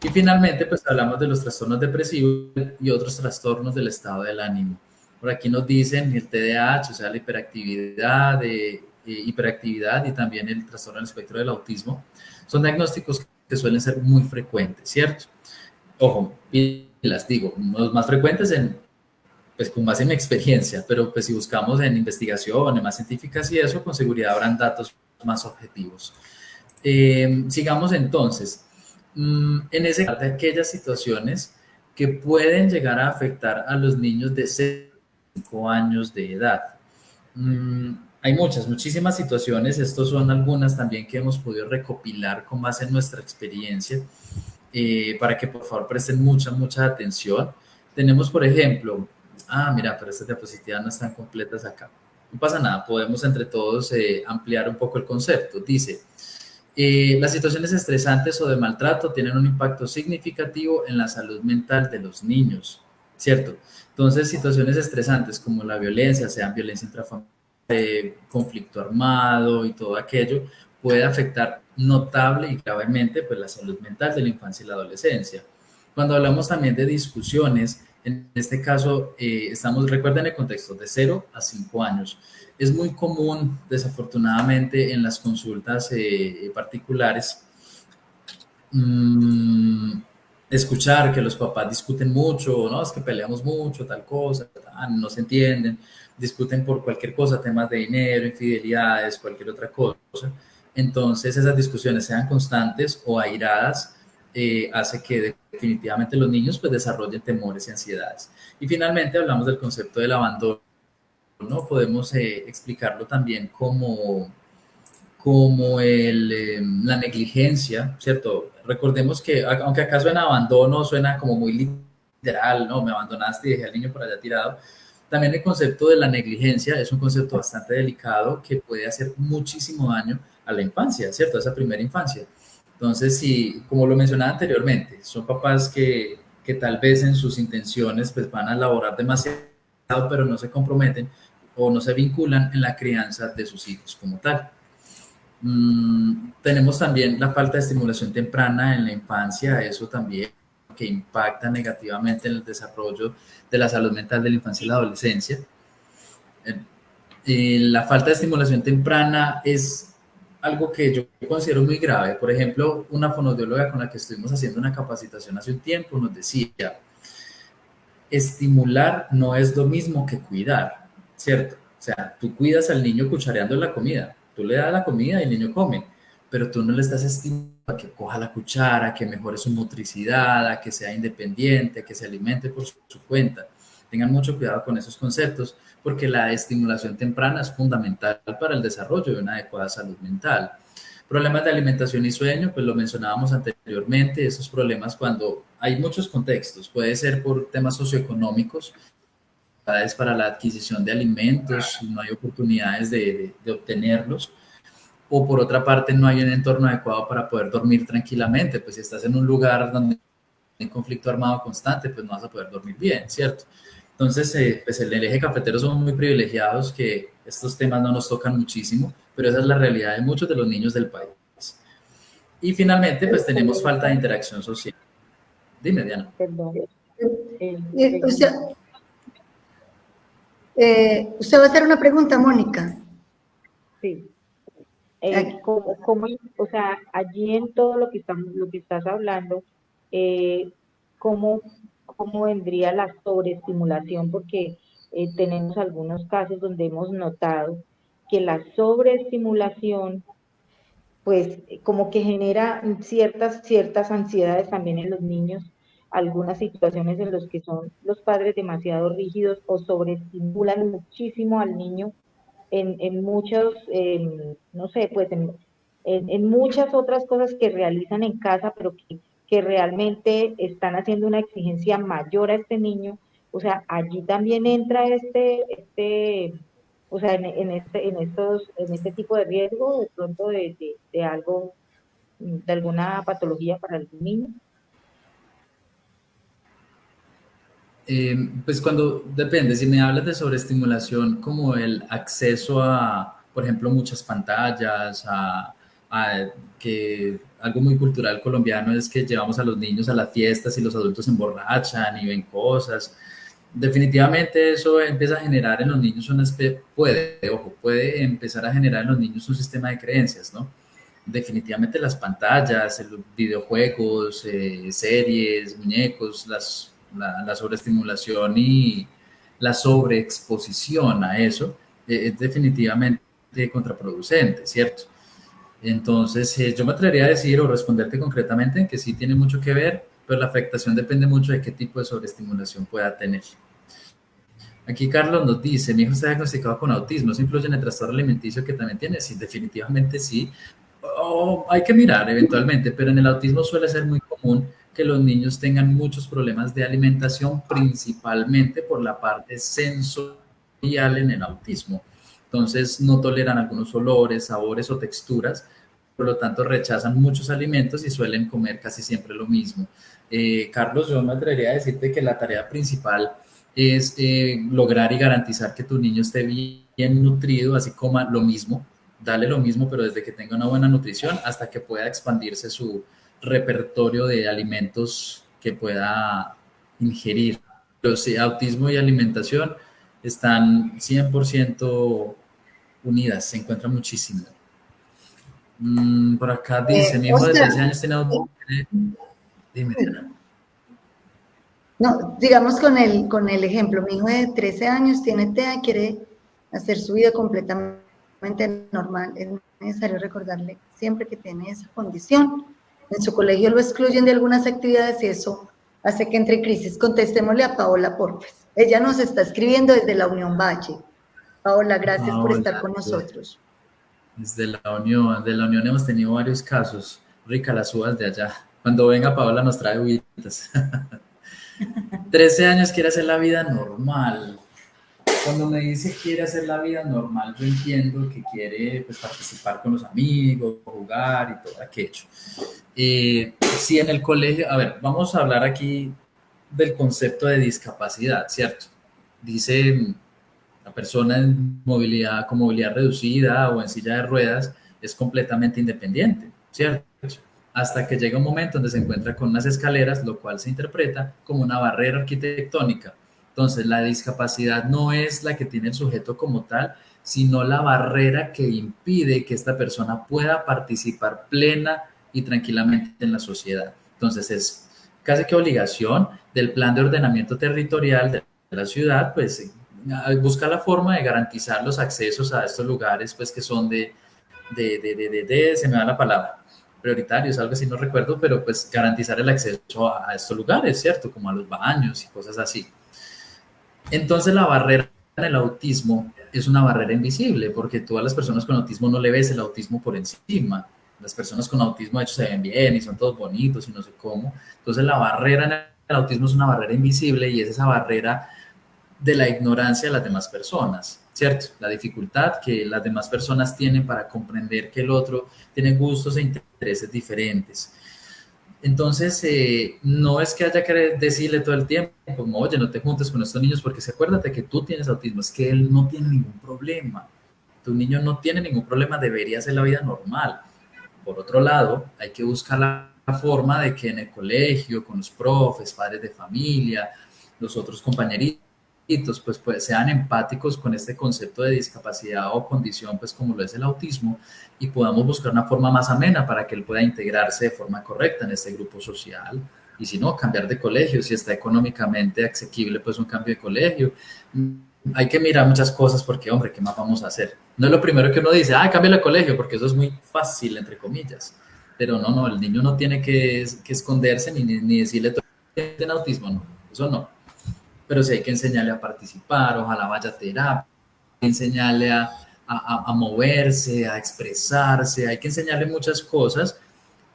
Y finalmente, pues hablamos de los trastornos depresivos y otros trastornos del estado del ánimo. Por aquí nos dicen el TDAH, o sea, la hiperactividad y también el trastorno del espectro del autismo. Son diagnósticos que suelen ser muy frecuentes, ¿cierto? Ojo, y las digo, los más frecuentes pues con base en mi experiencia, pero pues si buscamos en investigaciones más científicas y eso, con seguridad habrán datos más objetivos. Sigamos entonces. En ese caso de aquellas situaciones que pueden llegar a afectar a los niños de 5 años de edad. Hay muchísimas situaciones. Estos son algunas también que hemos podido recopilar con base en nuestra experiencia, para que por favor presten mucha atención. Tenemos, por ejemplo, mira, pero estas diapositivas no están completas acá. No pasa nada, podemos entre todos ampliar un poco el concepto. Dice, las situaciones estresantes o de maltrato tienen un impacto significativo en la salud mental de los niños, ¿cierto? Entonces, situaciones estresantes como la violencia, sean violencia intrafamiliar, conflicto armado y todo aquello, puede afectar notable y gravemente pues, la salud mental de la infancia y la adolescencia. Cuando hablamos también de discusiones, en este caso recuerden el contexto, de 0 a 5 años. Es muy común, desafortunadamente, en las consultas particulares, escuchar que los papás discuten mucho, no, es que peleamos mucho, tal cosa, no se entienden, discuten por cualquier cosa, temas de dinero, infidelidades, cualquier otra cosa. Entonces, esas discusiones sean constantes o airadas, hace que definitivamente los niños pues desarrollen temores y ansiedades. Y finalmente hablamos del concepto del abandono, ¿no? Podemos explicarlo también como la negligencia, ¿cierto? Recordemos que, aunque acá suena abandono, suena como muy literal, ¿no? Me abandonaste y dejé al niño por allá tirado. También el concepto de la negligencia es un concepto bastante delicado que puede hacer muchísimo daño a la infancia, ¿cierto? A esa primera infancia. Entonces, si, como lo mencionaba anteriormente, son papás que tal vez en sus intenciones pues van a elaborar demasiado, pero no se comprometen o no se vinculan en la crianza de sus hijos como tal. Tenemos también la falta de estimulación temprana en la infancia, eso también que impacta negativamente en el desarrollo de la salud mental de la infancia y la adolescencia. La falta de estimulación temprana es algo que yo considero muy grave. Por ejemplo, una fonoaudióloga con la que estuvimos haciendo una capacitación hace un tiempo nos decía, estimular no es lo mismo que cuidar, ¿cierto? O sea, tú cuidas al niño cuchareando la comida, tú le das la comida y el niño come, pero tú no le estás estimulando a que coja la cuchara, a que mejore su motricidad, a que sea independiente, a que se alimente por su cuenta. Tengan mucho cuidado con esos conceptos, porque la estimulación temprana es fundamental para el desarrollo de una adecuada salud mental. Problemas de alimentación y sueño, pues lo mencionábamos anteriormente, esos problemas cuando hay muchos contextos, puede ser por temas socioeconómicos, para la adquisición de alimentos, no hay oportunidades de obtenerlos, o por otra parte no hay un entorno adecuado para poder dormir tranquilamente, pues si estás en un lugar donde hay conflicto armado constante, pues no vas a poder dormir bien, ¿cierto? Entonces, pues en el eje cafetero somos muy privilegiados que estos temas no nos tocan muchísimo, pero esa es la realidad de muchos de los niños del país. Y finalmente, pues tenemos falta de interacción social. Dime, Diana. Perdón. Usted va a hacer una pregunta, Mónica. Sí. O sea, allí en todo lo que estás hablando, ¿cómo vendría la sobreestimulación? Porque tenemos algunos casos donde hemos notado que la sobreestimulación, pues, como que genera ciertas ansiedades también en los niños, algunas situaciones en las que son los padres demasiado rígidos o sobreestimulan muchísimo al niño en muchos, no sé, pues en muchas otras cosas que realizan en casa, pero que realmente están haciendo una exigencia mayor a este niño. O sea, allí también entra o sea, en este tipo de riesgo, de pronto de algo, de alguna patología para el niño. Pues cuando, depende, si me hablas de sobreestimulación como el acceso a, por ejemplo, muchas pantallas, que algo muy cultural colombiano es que llevamos a los niños a las fiestas y los adultos se emborrachan y ven cosas. Definitivamente eso empieza a generar en los niños puede empezar a generar en los niños un sistema de creencias, ¿no? definitivamente las pantallas, los videojuegos, series, muñecos, la sobreestimulación y la sobreexposición a eso es definitivamente contraproducente, ¿cierto? Entonces, yo me atrevería a decir o responderte concretamente en que sí tiene mucho que ver, pero la afectación depende mucho de qué tipo de sobreestimulación pueda tener. Aquí Carlos nos dice, mi hijo está diagnosticado con autismo, ¿eso influye en el trastorno alimenticio que también tiene? Sí, definitivamente sí. Hay que mirar eventualmente, pero en el autismo suele ser muy común que los niños tengan muchos problemas de alimentación, principalmente por la parte sensorial en el autismo. Entonces no toleran algunos olores, sabores o texturas, por lo tanto rechazan muchos alimentos y suelen comer casi siempre lo mismo. Carlos, yo me atrevería a decirte que la tarea principal es lograr y garantizar que tu niño esté bien nutrido, así coma lo mismo, dale lo mismo, pero desde que tenga una buena nutrición hasta que pueda expandirse su repertorio de alimentos que pueda ingerir. Los autismo y alimentación están 100% unidas, se encuentran muchísimo. Por acá dice, mi hijo de 13 años tiene autismo. Dime, Diana. No, digamos con el ejemplo, mi hijo de 13 años tiene TEA, quiere hacer su vida completamente normal. Es necesario recordarle siempre que tiene esa condición. En su colegio lo excluyen de algunas actividades y eso hace que entre en crisis. Contestémosle a Paola Porfes. Ella nos está escribiendo desde la Unión Valle. Paola, gracias por estar con nosotros. Desde la Unión hemos tenido varios casos. Rica las uvas de allá. Cuando venga Paola nos trae uvitas. 13 años quiere hacer la vida normal. Cuando me dice quiere hacer la vida normal, yo entiendo que quiere pues, participar con los amigos, jugar y todo aquello. Si en el colegio, a ver, vamos a hablar aquí del concepto de discapacidad, ¿cierto? Dice la persona con movilidad reducida o en silla de ruedas es completamente independiente, ¿cierto? Hasta que llega un momento donde se encuentra con unas escaleras, lo cual se interpreta como una barrera arquitectónica. Entonces, la discapacidad no es la que tiene el sujeto como tal, sino la barrera que impide que esta persona pueda participar plena y tranquilamente en la sociedad. Entonces, es casi que obligación del plan de ordenamiento territorial de la ciudad, pues, buscar la forma de garantizar los accesos a estos lugares, pues, que son se me da la palabra, prioritarios, algo así, no recuerdo, pero pues garantizar el acceso a estos lugares, ¿cierto? Como a los baños y cosas así. Entonces la barrera en el autismo es una barrera invisible, porque tú a las personas con autismo no le ves el autismo por encima. Las personas con autismo de hecho se ven bien y son todos bonitos y no sé cómo. Entonces la barrera en el autismo es una barrera invisible y es esa barrera de la ignorancia de las demás personas, ¿cierto? La dificultad que las demás personas tienen para comprender que el otro tiene gustos e intereses diferentes. Entonces, no es que haya que decirle todo el tiempo, como, oye, no te juntes con estos niños porque acuérdate que tú tienes autismo, es que él no tiene ningún problema. Tu niño no tiene ningún problema, debería hacer la vida normal. Por otro lado, hay que buscar la forma de que en el colegio, con los profes, padres de familia, los otros compañeritos, pues sean empáticos con este concepto de discapacidad o condición, pues como lo es el autismo, y podamos buscar una forma más amena para que él pueda integrarse de forma correcta en este grupo social. Y si no, cambiar de colegio, si está económicamente asequible, pues un cambio de colegio. Hay que mirar muchas cosas porque, hombre, ¿qué más vamos a hacer? No es lo primero que uno dice, cambia de colegio, porque eso es muy fácil, entre comillas. Pero no, el niño no tiene que esconderse ni decirle, tiene autismo, no, eso no. Pero sí hay que enseñarle a participar, ojalá vaya a terapia, enseñarle a moverse, a expresarse, hay que enseñarle muchas cosas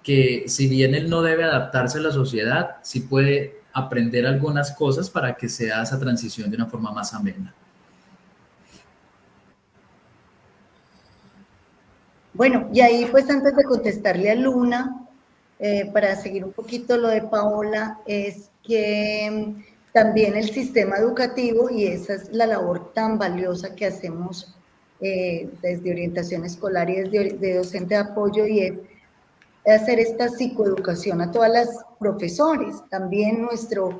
que si bien él no debe adaptarse a la sociedad, sí puede aprender algunas cosas para que sea esa transición de una forma más amena. Bueno, y ahí pues antes de contestarle a Luna, para seguir un poquito lo de Paola, es que también el sistema educativo, y esa es la labor tan valiosa que hacemos desde orientación escolar y desde de docente de apoyo, y es hacer esta psicoeducación a todas las profesores. También nuestros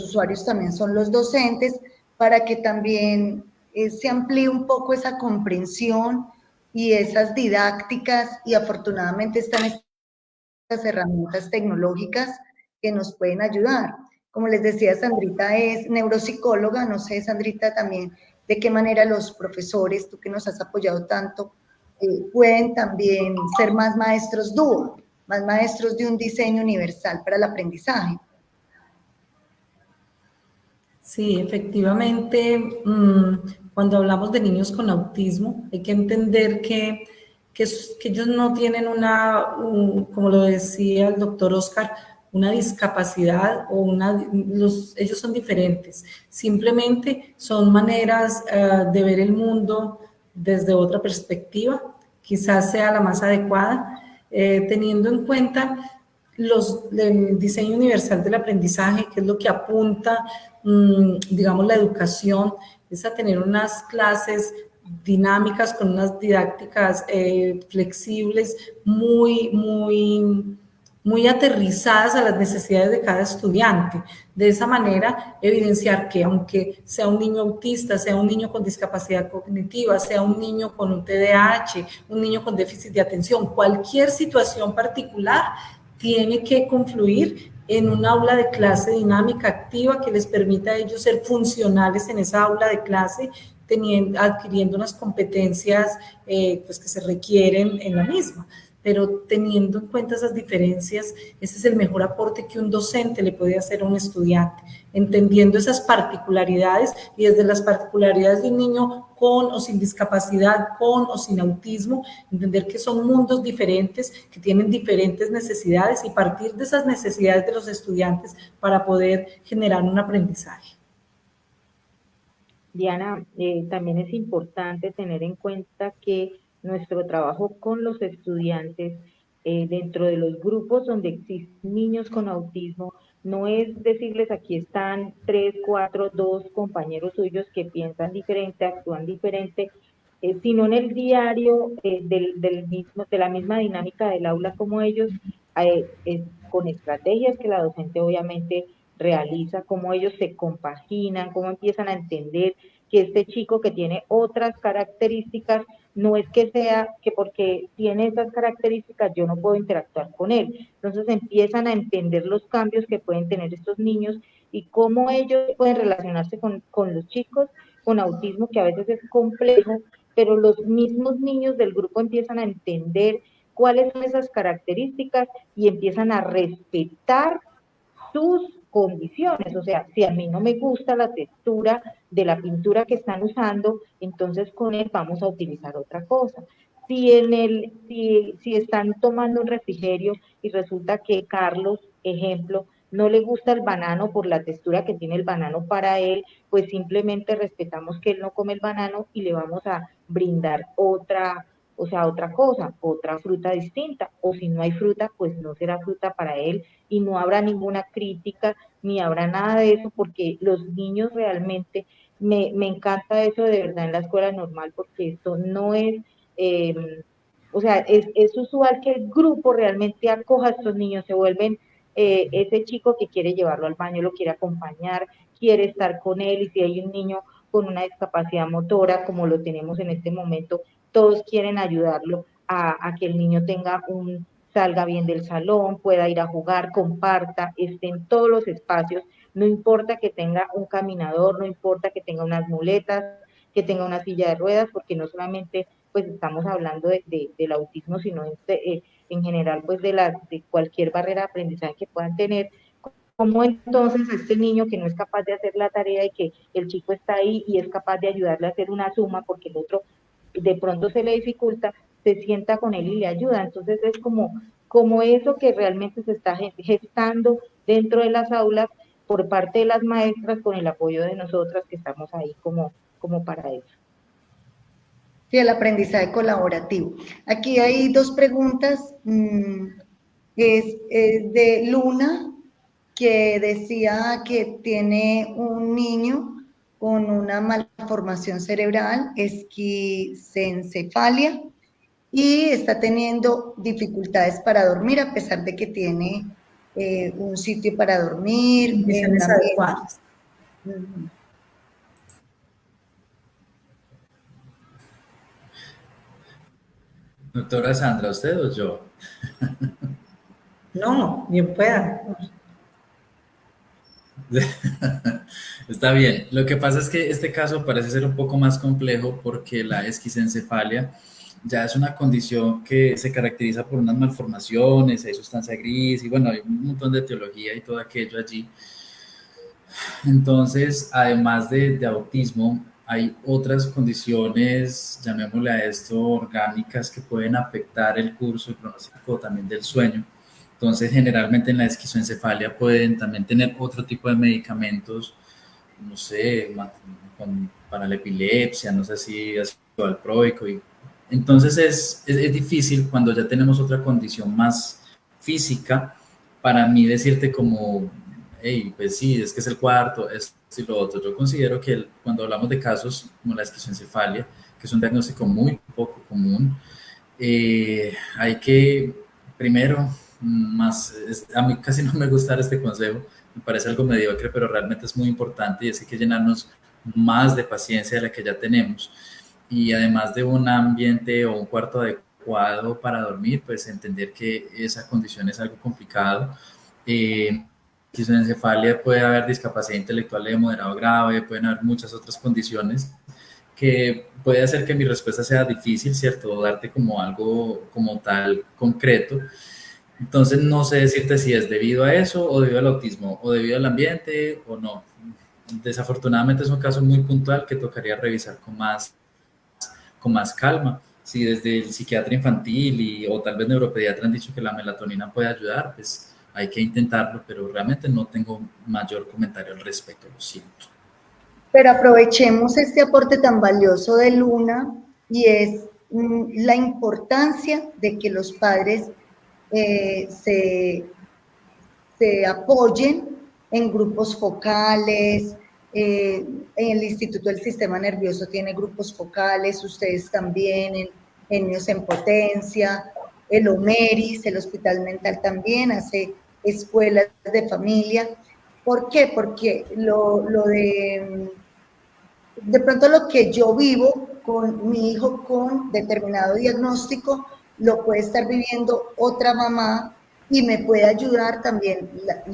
usuarios también son los docentes, para que también se amplíe un poco esa comprensión y esas didácticas, y afortunadamente están estas herramientas tecnológicas que nos pueden ayudar. Como les decía, Sandrita es neuropsicóloga, no sé, Sandrita, también de qué manera los profesores, tú que nos has apoyado tanto, pueden también ser más maestros dúo, más maestros de un diseño universal para el aprendizaje. Sí, efectivamente, cuando hablamos de niños con autismo, hay que entender que ellos no tienen como lo decía el doctor Oscar, una discapacidad o ellos son diferentes. Simplemente son maneras de ver el mundo desde otra perspectiva, quizás sea la más adecuada, teniendo en cuenta el diseño universal del aprendizaje, que es lo que apunta, digamos, la educación, es a tener unas clases dinámicas con unas didácticas flexibles, muy aterrizadas a las necesidades de cada estudiante. De esa manera, evidenciar que aunque sea un niño autista, sea un niño con discapacidad cognitiva, sea un niño con un TDAH, un niño con déficit de atención, cualquier situación particular tiene que confluir en un aula de clase dinámica, activa, que les permita a ellos ser funcionales en esa aula de clase, adquiriendo unas competencias pues que se requieren en la misma. Pero teniendo en cuenta esas diferencias, ese es el mejor aporte que un docente le puede hacer a un estudiante, entendiendo esas particularidades y desde las particularidades de un niño con o sin discapacidad, con o sin autismo, entender que son mundos diferentes, que tienen diferentes necesidades y partir de esas necesidades de los estudiantes para poder generar un aprendizaje. Diana, también es importante tener en cuenta que nuestro trabajo con los estudiantes dentro de los grupos donde existen niños con autismo no es decirles aquí están 3, 4, 2 compañeros suyos que piensan diferente, actúan diferente, sino en el diario de la misma dinámica del aula como ellos, con estrategias que la docente obviamente realiza, cómo ellos se compaginan, cómo empiezan a entender que este chico que tiene otras características, no es que sea que porque tiene esas características yo no puedo interactuar con él. Entonces empiezan a entender los cambios que pueden tener estos niños y cómo ellos pueden relacionarse con los chicos con autismo, que a veces es complejo, pero los mismos niños del grupo empiezan a entender cuáles son esas características y empiezan a respetar sus condiciones. O sea, si a mí no me gusta la textura de la pintura que están usando, entonces con él vamos a utilizar otra cosa. Si están tomando un refrigerio y resulta que Carlos, ejemplo, no le gusta el banano por la textura que tiene el banano para él, pues simplemente respetamos que él no come el banano y le vamos a brindar otra cosa, otra fruta distinta, o si no hay fruta, pues no será fruta para él y no habrá ninguna crítica, ni habrá nada de eso, porque los niños realmente, me encanta eso de verdad en la escuela normal, porque esto no es, o sea, es usual que el grupo realmente acoja a estos niños, se vuelven ese chico que quiere llevarlo al baño, lo quiere acompañar, quiere estar con él, y si hay un niño con una discapacidad motora, como lo tenemos en este momento, todos quieren ayudarlo a que el niño salga bien del salón, pueda ir a jugar, comparta, esté en todos los espacios, no importa que tenga un caminador, no importa que tenga unas muletas, que tenga una silla de ruedas, porque no solamente pues estamos hablando del autismo, sino en general pues de cualquier barrera de aprendizaje que puedan tener. ¿Cómo entonces este niño que no es capaz de hacer la tarea y que el chico está ahí y es capaz de ayudarle a hacer una suma porque el otro de pronto se le dificulta, se sienta con él y le ayuda? Entonces es como eso que realmente se está gestando dentro de las aulas por parte de las maestras con el apoyo de nosotras que estamos ahí como para eso. Sí, el aprendizaje colaborativo. Aquí hay dos preguntas. Es de Luna, que decía que tiene un niño con una malformación cerebral, esquizencefalia, y está teniendo dificultades para dormir a pesar de que tiene un sitio para dormir, condiciones adecuadas. Doctora Sandra, ¿usted o yo? No, bien pueda. Está bien. Lo que pasa es que este caso parece ser un poco más complejo porque la esquizencefalia ya es una condición que se caracteriza por unas malformaciones, hay sustancia gris y bueno, hay un montón de etiología y todo aquello allí. Entonces, además de autismo, hay otras condiciones, llamémosle a esto, orgánicas que pueden afectar el curso y pronóstico también del sueño. Entonces, generalmente en la esquizoencefalia pueden también tener otro tipo de medicamentos, no sé, para la epilepsia, no sé si ácido valproico. Entonces, es difícil cuando ya tenemos otra condición más física para mí decirte como, hey, pues sí, es que es el cuarto, esto y lo otro. Yo considero que cuando hablamos de casos como la esquizoencefalia, que es un diagnóstico muy poco común, hay que, primero, a mí casi no me gusta dar este consejo, me parece algo mediocre, pero realmente es muy importante y es que hay que llenarnos más de paciencia de la que ya tenemos. Y además de un ambiente o un cuarto adecuado para dormir, pues entender que esa condición es algo complicado. Esquizoencefalia puede haber discapacidad intelectual de moderado grave, pueden haber muchas otras condiciones que puede hacer que mi respuesta sea difícil, ¿cierto? O darte como algo como tal concreto. Entonces no sé decirte si es debido a eso o debido al autismo o debido al ambiente o no. Desafortunadamente es un caso muy puntual que tocaría revisar con más calma. Si desde el psiquiatra infantil o tal vez neuropediatra han dicho que la melatonina puede ayudar, pues hay que intentarlo, pero realmente no tengo mayor comentario al respecto, lo siento. Pero aprovechemos este aporte tan valioso de Luna y es la importancia de que los padres eh, se, se apoyen en grupos focales. En el Instituto del Sistema Nervioso tiene grupos focales, ustedes también, en Niños en Potencia, el OMERIS, el Hospital Mental también hace escuelas de familia. ¿Por qué? Porque lo de pronto lo que yo vivo con mi hijo con determinado diagnóstico, lo puede estar viviendo otra mamá y me puede ayudar también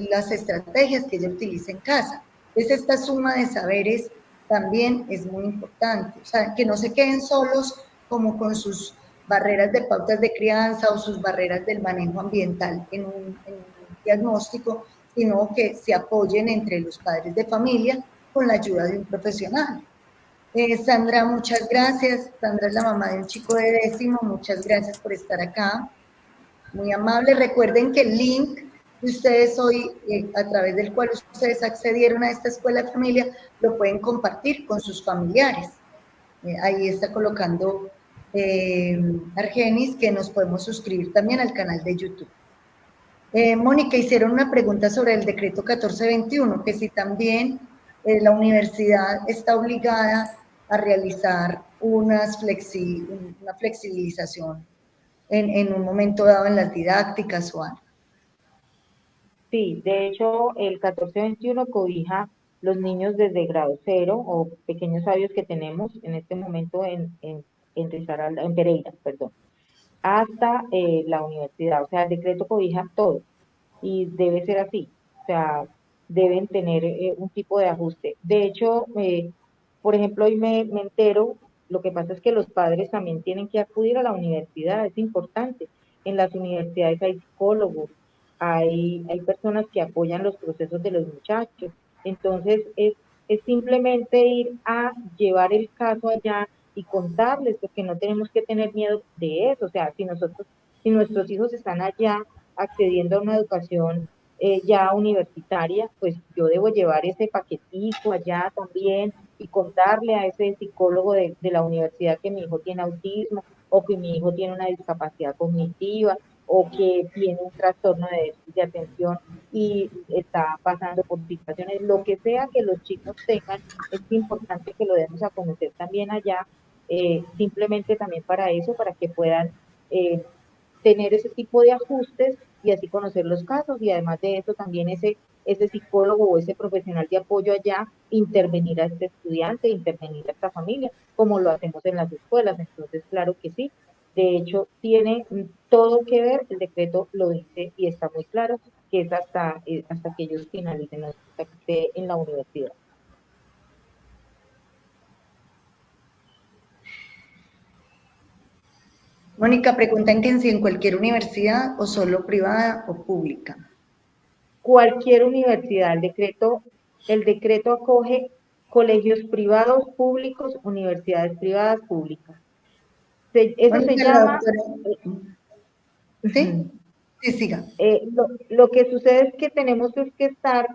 las estrategias que ella utiliza en casa. Entonces, esta suma de saberes también es muy importante. O sea, que no se queden solos como con sus barreras de pautas de crianza o sus barreras del manejo ambiental en un diagnóstico, sino que se apoyen entre los padres de familia con la ayuda de un profesional. Sandra, muchas gracias. Sandra es la mamá de un chico de décimo. Muchas gracias por estar acá. Muy amable. Recuerden que el link que ustedes hoy, a través del cual ustedes accedieron a esta escuela de familia, lo pueden compartir con sus familiares. Ahí está colocando Argenis que nos podemos suscribir también al canal de YouTube. Mónica, hicieron una pregunta sobre el decreto 1421, que si también la universidad está obligada a realizar una flexibilización en un momento dado en las didácticas o algo. Sí, de hecho, el 1421 cobija los niños desde grado cero o pequeños sabios que tenemos en este momento en Risaralda, en Pereira, perdón, hasta la universidad. O sea, el decreto cobija todo y debe ser así. O sea, deben tener un tipo de ajuste. De hecho, por ejemplo, hoy me entero, lo que pasa es que los padres también tienen que acudir a la universidad, es importante. En las universidades hay psicólogos, hay personas que apoyan los procesos de los muchachos. Entonces, es simplemente ir a llevar el caso allá y contarles, porque no tenemos que tener miedo de eso. O sea, si nuestros hijos están allá accediendo a una educación ya universitaria, pues yo debo llevar ese paquetico allá también y contarle a ese psicólogo de la universidad que mi hijo tiene autismo o que mi hijo tiene una discapacidad cognitiva o que tiene un trastorno de déficit de atención y está pasando por situaciones, lo que sea que los chicos tengan, es importante que lo demos a conocer también allá, simplemente también para eso, para que puedan tener ese tipo de ajustes y así conocer los casos y además de eso también ese psicólogo o ese profesional de apoyo allá intervenir a este estudiante, intervenir a esta familia, como lo hacemos en las escuelas. Entonces, claro que sí, De hecho, tiene todo que ver, el decreto lo dice y está muy claro, que es hasta que ellos finalicen, no hasta que esté en la universidad. Mónica, preguntan que si en cualquier universidad o solo privada o pública. Cualquier universidad, el decreto acoge colegios privados, públicos, universidades privadas, públicas. Eso se Mónica, la llama... doctora... ¿Sí? Sí, siga. Lo que sucede es que tenemos que estar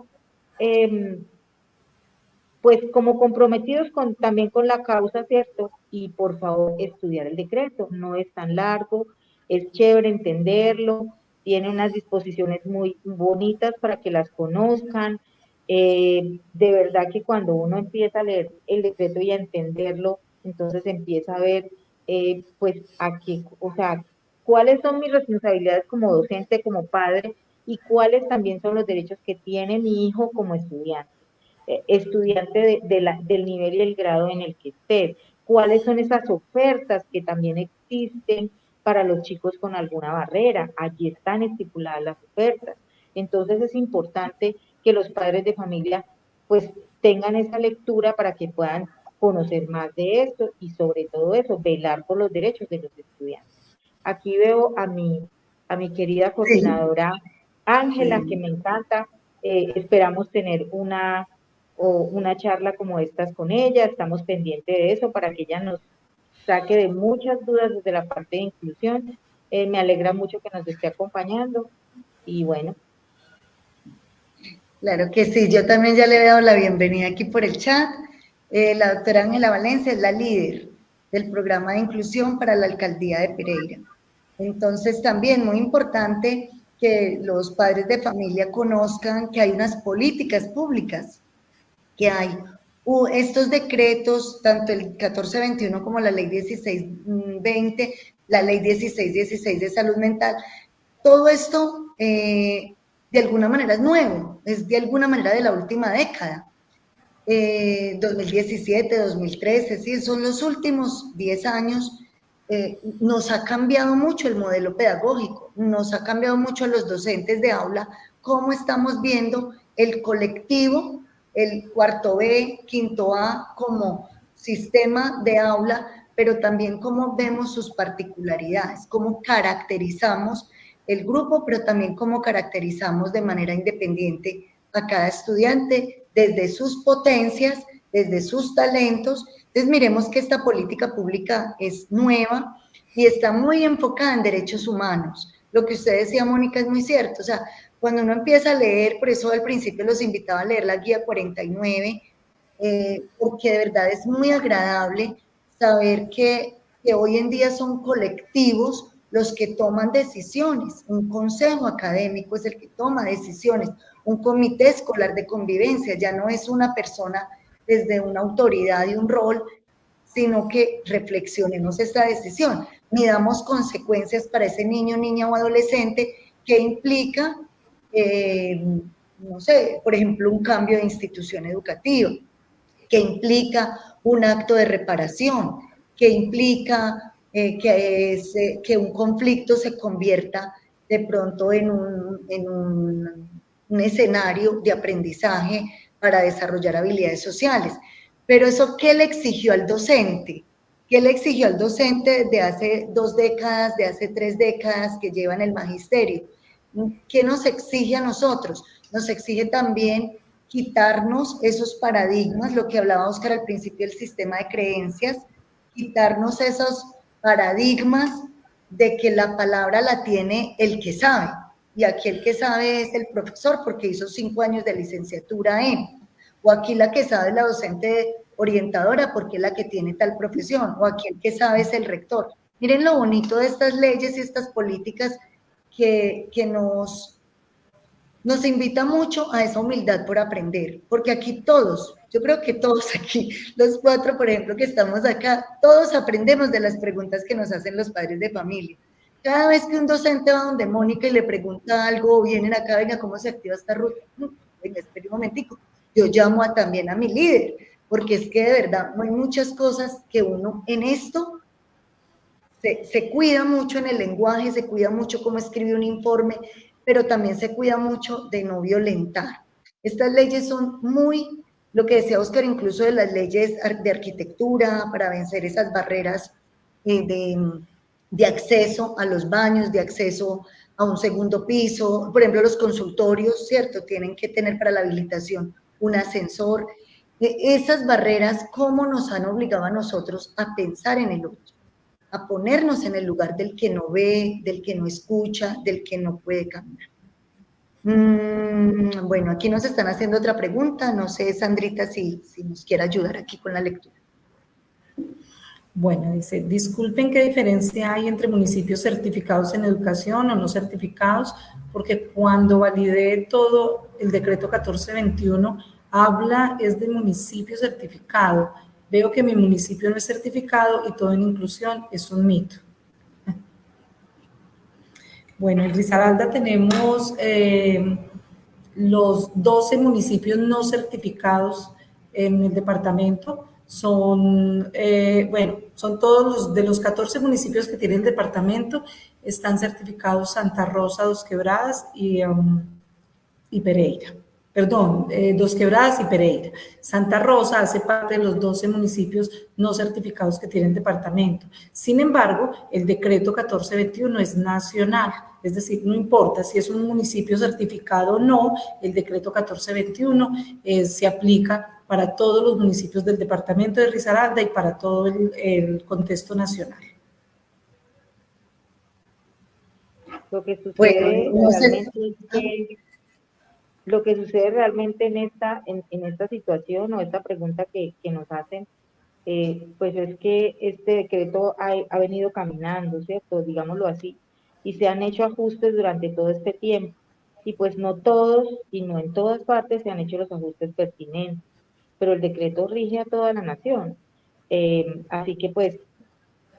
pues como comprometidos también con la causa, ¿cierto? Y por favor estudiar el decreto, no es tan largo, es chévere entenderlo, tiene unas disposiciones muy bonitas para que las conozcan. De verdad que cuando uno empieza a leer el decreto y a entenderlo, entonces empieza a ver, pues aquí, o sea, cuáles son mis responsabilidades como docente, como padre, y cuáles también son los derechos que tiene mi hijo como estudiante estudiante del nivel y el grado en el que estés, cuáles son esas ofertas que también existen para los chicos con alguna barrera, allí están estipuladas las ofertas. Entonces es importante que los padres de familia pues tengan esa lectura para que puedan conocer más de esto y sobre todo eso, velar por los derechos de los estudiantes. Aquí veo a mi querida Sí. coordinadora Ángela, que Sí. me encanta. Esperamos tener una charla como estas con ella, estamos pendientes de eso para que ella nos saque de muchas dudas desde la parte de inclusión. Me alegra mucho que nos esté acompañando y bueno. Claro que sí, yo también ya le he dado la bienvenida aquí por el chat. La doctora Ángela Valencia es la líder del programa de inclusión para la alcaldía de Pereira. Entonces también muy importante que los padres de familia conozcan que hay unas políticas públicas, que hay estos decretos, tanto el 1421 como la ley 1620, la ley 1616 de salud mental, todo esto de alguna manera es nuevo, es de alguna manera de la última década. 2017, 2013, sí, son los últimos 10 años. Nos ha cambiado mucho el modelo pedagógico, nos ha cambiado mucho a los docentes de aula, cómo estamos viendo el colectivo, el cuarto B, quinto A como sistema de aula, pero también cómo vemos sus particularidades, cómo caracterizamos el grupo, pero también cómo caracterizamos de manera independiente a cada estudiante desde sus potencias, desde sus talentos. Entonces miremos que esta política pública es nueva y está muy enfocada en derechos humanos. Lo que usted decía, Mónica, es muy cierto. O sea, cuando uno empieza a leer, por eso al principio los invitaba a leer la guía 49, porque de verdad es muy agradable saber que hoy en día son colectivos los que toman decisiones. Un consejo académico es el que toma decisiones. Un comité escolar de convivencia ya no es una persona desde una autoridad y un rol, sino que reflexionemos esta decisión, midamos consecuencias para ese niño, niña o adolescente que implica, no sé, por ejemplo, un cambio de institución educativa, que implica un acto de reparación, que implica que un conflicto se convierta de pronto en un escenario de aprendizaje para desarrollar habilidades sociales. Pero eso, ¿qué le exigió al docente? ¿Qué le exigió al docente de hace 2 décadas, de hace 3 décadas que llevan el magisterio? ¿Qué nos exige a nosotros? Nos exige también quitarnos esos paradigmas, lo que hablaba Óscar al principio del sistema de creencias, quitarnos esos paradigmas de que la palabra la tiene el que sabe, y aquí el que sabe es el profesor porque hizo 5 años de licenciatura en, o aquí la que sabe es la docente orientadora porque es la que tiene tal profesión, o aquí el que sabe es el rector. Miren lo bonito de estas leyes y estas políticas que nos invita mucho a esa humildad por aprender, porque aquí todos, yo creo que todos aquí, los 4, por ejemplo, que estamos acá, todos aprendemos de las preguntas que nos hacen los padres de familia. Cada vez que un docente va donde Mónica y le pregunta algo, o vienen acá, venga, ¿cómo se activa esta ruta? Venga, espere un momentico, yo llamo también a mi líder, porque es que de verdad hay muchas cosas que uno en esto se cuida mucho en el lenguaje, se cuida mucho cómo escribe un informe, pero también se cuida mucho de no violentar. Estas leyes son muy, lo que decía Oscar, incluso de las leyes de arquitectura, para vencer esas barreras de acceso a los baños, de acceso a un segundo piso. Por ejemplo, los consultorios, ¿cierto? Tienen que tener para la habilitación un ascensor. Esas barreras, ¿cómo nos han obligado a nosotros a pensar en el otro? A ponernos en el lugar del que no ve, del que no escucha, del que no puede caminar. Bueno, aquí nos están haciendo otra pregunta. No sé, Sandrita, si nos quiere ayudar aquí con la lectura. Bueno, dice, disculpen, ¿qué diferencia hay entre municipios certificados en educación o no certificados? Porque cuando validé todo el decreto 1421, habla es de municipio certificado. Veo que mi municipio no es certificado y todo en inclusión es un mito. Bueno, en Risaralda tenemos los 12 municipios no certificados en el departamento. Son todos de los 14 municipios que tiene el departamento, están certificados Santa Rosa, Dos Quebradas y Pereira. Perdón, Dos Quebradas y Pereira. Santa Rosa hace parte de los 12 municipios no certificados que tiene el departamento. Sin embargo, el decreto 1421 es nacional, es decir, no importa si es un municipio certificado o no, el decreto 1421 se aplica para todos los municipios del departamento de Risaralda y para todo el contexto nacional. Lo que sucede realmente en esta situación o esta pregunta que nos hacen, pues es que este decreto ha venido caminando, ¿cierto? Digámoslo así, y se han hecho ajustes durante todo este tiempo, y pues no todos y no en todas partes se han hecho los ajustes pertinentes, pero el decreto rige a toda la nación, así que pues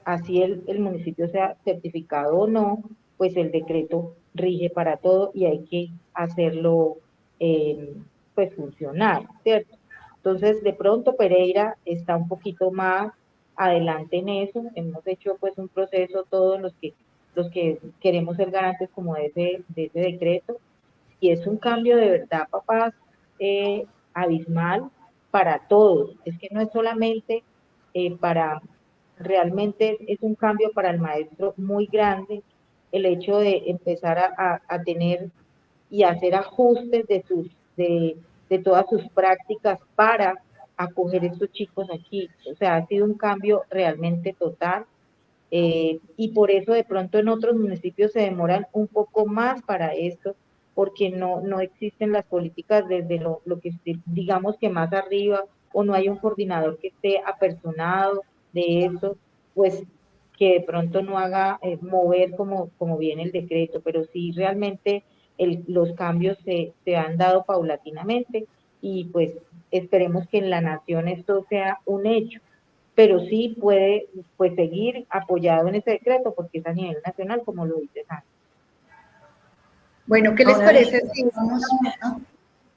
así el municipio sea certificado o no, pues el decreto rige para todo y hay que hacerlo pues funcionar, ¿cierto? Entonces, de pronto Pereira está un poquito más adelante en eso, hemos hecho pues un proceso todos los que queremos ser garantes como de ese decreto, y es un cambio de verdad, papás, abismal para todos, es que no es solamente realmente es un cambio para el maestro muy grande, el hecho de empezar a tener y hacer ajustes de todas sus prácticas para acoger a estos chicos aquí. O sea, ha sido un cambio realmente total, y por eso de pronto en otros municipios se demoran un poco más para esto, porque no existen las políticas desde lo que digamos que más arriba, o no hay un coordinador que esté apersonado de eso, pues que de pronto no haga mover como viene el decreto, pero sí realmente los cambios se han dado paulatinamente, y pues esperemos que en la nación esto sea un hecho, pero sí puede pues seguir apoyado en ese decreto porque es a nivel nacional, como lo dice Sandra. Bueno, ¿qué les parece si vamos?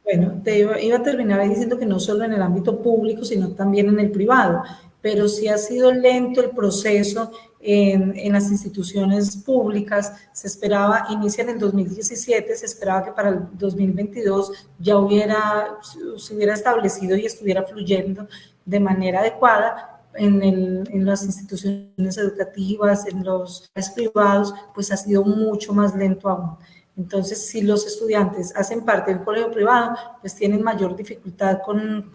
Bueno, iba a terminar ahí diciendo que no solo en el ámbito público, sino también en el privado, pero sí ha sido lento el proceso en las instituciones públicas. Se esperaba, inicia en el 2017, se esperaba que para el 2022 ya se hubiera establecido y estuviera fluyendo de manera adecuada. En las instituciones educativas, en los privados, pues ha sido mucho más lento aún. Entonces, si los estudiantes hacen parte de un colegio privado, pues tienen mayor dificultad con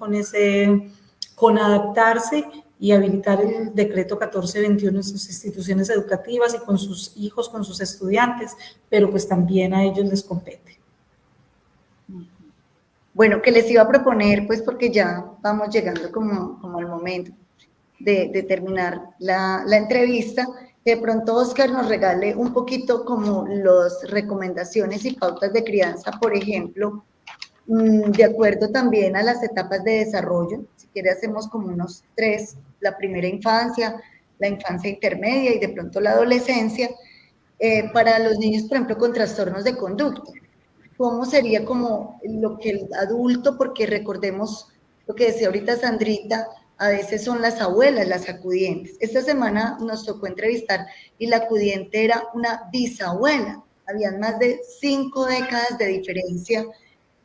adaptarse y habilitar el decreto 1421 en sus instituciones educativas y con sus hijos, con sus estudiantes, pero pues también a ellos les compete. Bueno, que les iba a proponer, pues porque ya vamos llegando como al momento de terminar la entrevista, que de pronto Oscar nos regale un poquito como las recomendaciones y pautas de crianza, por ejemplo, de acuerdo también a las etapas de desarrollo. Si quiere hacemos como unos 3, la primera infancia, la infancia intermedia y de pronto la adolescencia, para los niños, por ejemplo, con trastornos de conducta. ¿Cómo sería como lo que el adulto, porque recordemos lo que decía ahorita Sandrita, a veces son las abuelas las acudientes. Esta semana nos tocó entrevistar y la acudiente era una bisabuela. Habían más de 5 décadas de diferencia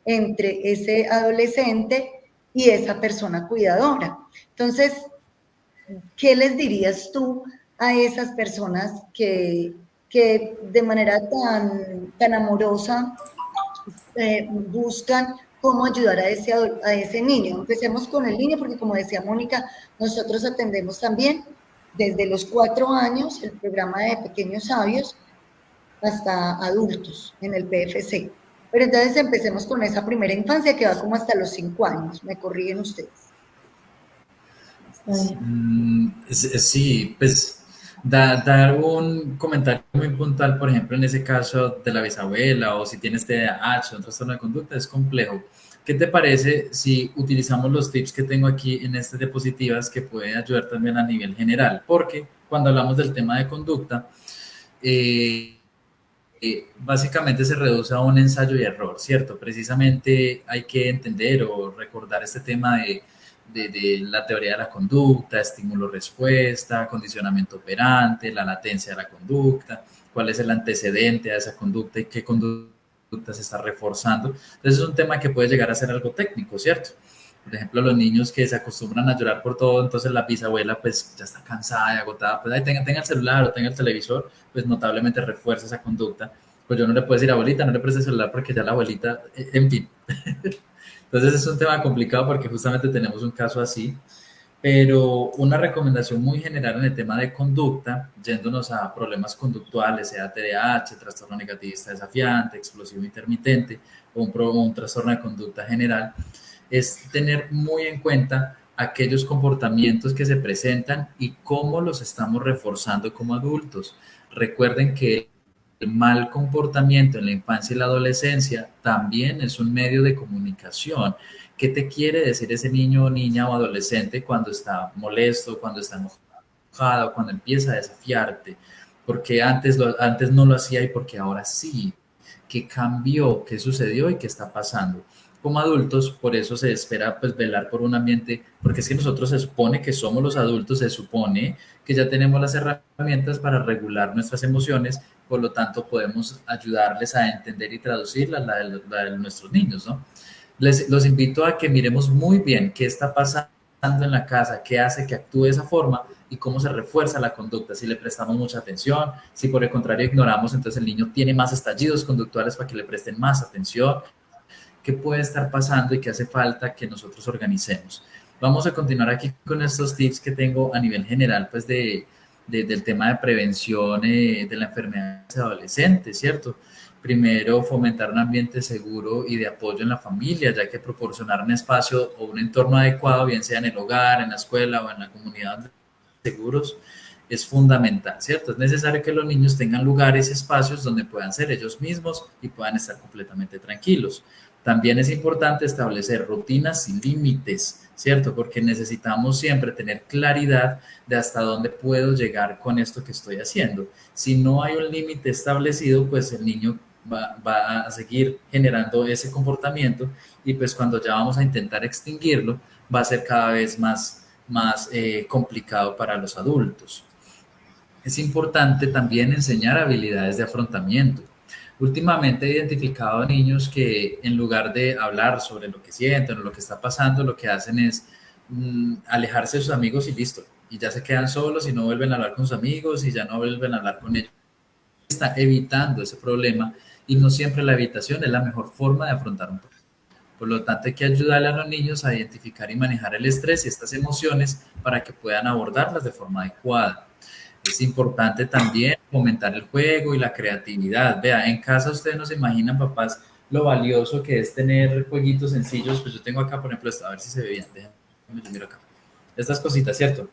entre ese adolescente y esa persona cuidadora. Entonces, ¿qué les dirías tú a esas personas que de manera tan amorosa buscan cómo ayudar a ese niño? Empecemos con el niño, porque como decía Mónica, nosotros atendemos también desde los 4 años el programa de Pequeños Sabios hasta adultos en el PFC. Pero entonces empecemos con esa primera infancia que va como hasta los 5 años. Me corrigen ustedes. Sí, pues dar un comentario muy puntual, por ejemplo, en ese caso de la bisabuela o si tienes TDAH o trastorno de conducta, es complejo. ¿Qué te parece si utilizamos los tips que tengo aquí en estas diapositivas que pueden ayudar también a nivel general? Porque cuando hablamos del tema de conducta, básicamente se reduce a un ensayo y error, ¿cierto? Precisamente hay que entender o recordar este tema de la teoría de la conducta, estímulo-respuesta, condicionamiento operante, la latencia de la conducta, cuál es el antecedente a esa conducta y qué conducta se está reforzando. Entonces es un tema que puede llegar a ser algo técnico, ¿cierto? Por ejemplo, los niños que se acostumbran a llorar por todo, entonces la bisabuela pues ya está cansada y agotada, pues ahí tenga el celular o tenga el televisor, pues notablemente refuerza esa conducta. Pues yo no le puedo decir, abuelita, no le prestes el celular porque ya la abuelita, en fin. Entonces es un tema complicado porque justamente tenemos un caso así, pero una recomendación muy general en el tema de conducta, yéndonos a problemas conductuales, sea TDAH, trastorno negativista desafiante, explosivo intermitente o un trastorno de conducta general, es tener muy en cuenta aquellos comportamientos que se presentan y cómo los estamos reforzando como adultos. Recuerden que el mal comportamiento en la infancia y la adolescencia también es un medio de comunicación. ¿Qué te quiere decir ese niño, niña o adolescente cuando está molesto, cuando está enojado, cuando empieza a desafiarte? Porque antes no lo hacía y porque ahora sí. ¿Qué cambió? ¿Qué sucedió y qué está pasando? Como adultos, por eso se espera pues velar por un ambiente, porque es que nosotros se supone que somos los adultos, se supone que ya tenemos las herramientas para regular nuestras emociones, por lo tanto podemos ayudarles a entender y traducirlas, la de nuestros niños, ¿no? Los invito a que miremos muy bien qué está pasando en la casa, qué hace que actúe de esa forma y cómo se refuerza la conducta, si le prestamos mucha atención, si por el contrario ignoramos, entonces el niño tiene más estallidos conductuales para que le presten más atención. ¿Qué puede estar pasando y qué hace falta que nosotros organicemos? Vamos a continuar aquí con estos tips que tengo a nivel general, pues del tema de prevención de la enfermedad de adolescentes, ¿cierto? Primero, fomentar un ambiente seguro y de apoyo en la familia, ya que proporcionar un espacio o un entorno adecuado, bien sea en el hogar, en la escuela o en la comunidad seguros, es fundamental, ¿cierto? Es necesario que los niños tengan lugares y espacios donde puedan ser ellos mismos y puedan estar completamente tranquilos. También es importante establecer rutinas y límites, ¿cierto? Porque necesitamos siempre tener claridad de hasta dónde puedo llegar con esto que estoy haciendo. Si no hay un límite establecido, pues el niño va a seguir generando ese comportamiento y pues cuando ya vamos a intentar extinguirlo, va a ser cada vez más complicado para los adultos. Es importante también enseñar habilidades de afrontamiento. Últimamente he identificado niños que en lugar de hablar sobre lo que sienten o lo que está pasando, lo que hacen es alejarse de sus amigos y listo. Y ya se quedan solos y no vuelven a hablar con sus amigos y ya no vuelven a hablar con ellos. Está evitando ese problema y no siempre la evitación es la mejor forma de afrontar un problema. Por lo tanto, hay que ayudarle a los niños a identificar y manejar el estrés y estas emociones para que puedan abordarlas de forma adecuada. Es importante también fomentar el juego y la creatividad. Vea, en casa ustedes no se imaginan, papás, lo valioso que es tener jueguitos sencillos. Pues yo tengo acá, por ejemplo, a ver si se ve bien. Déjenme, yo miro acá. Estas cositas, ¿cierto?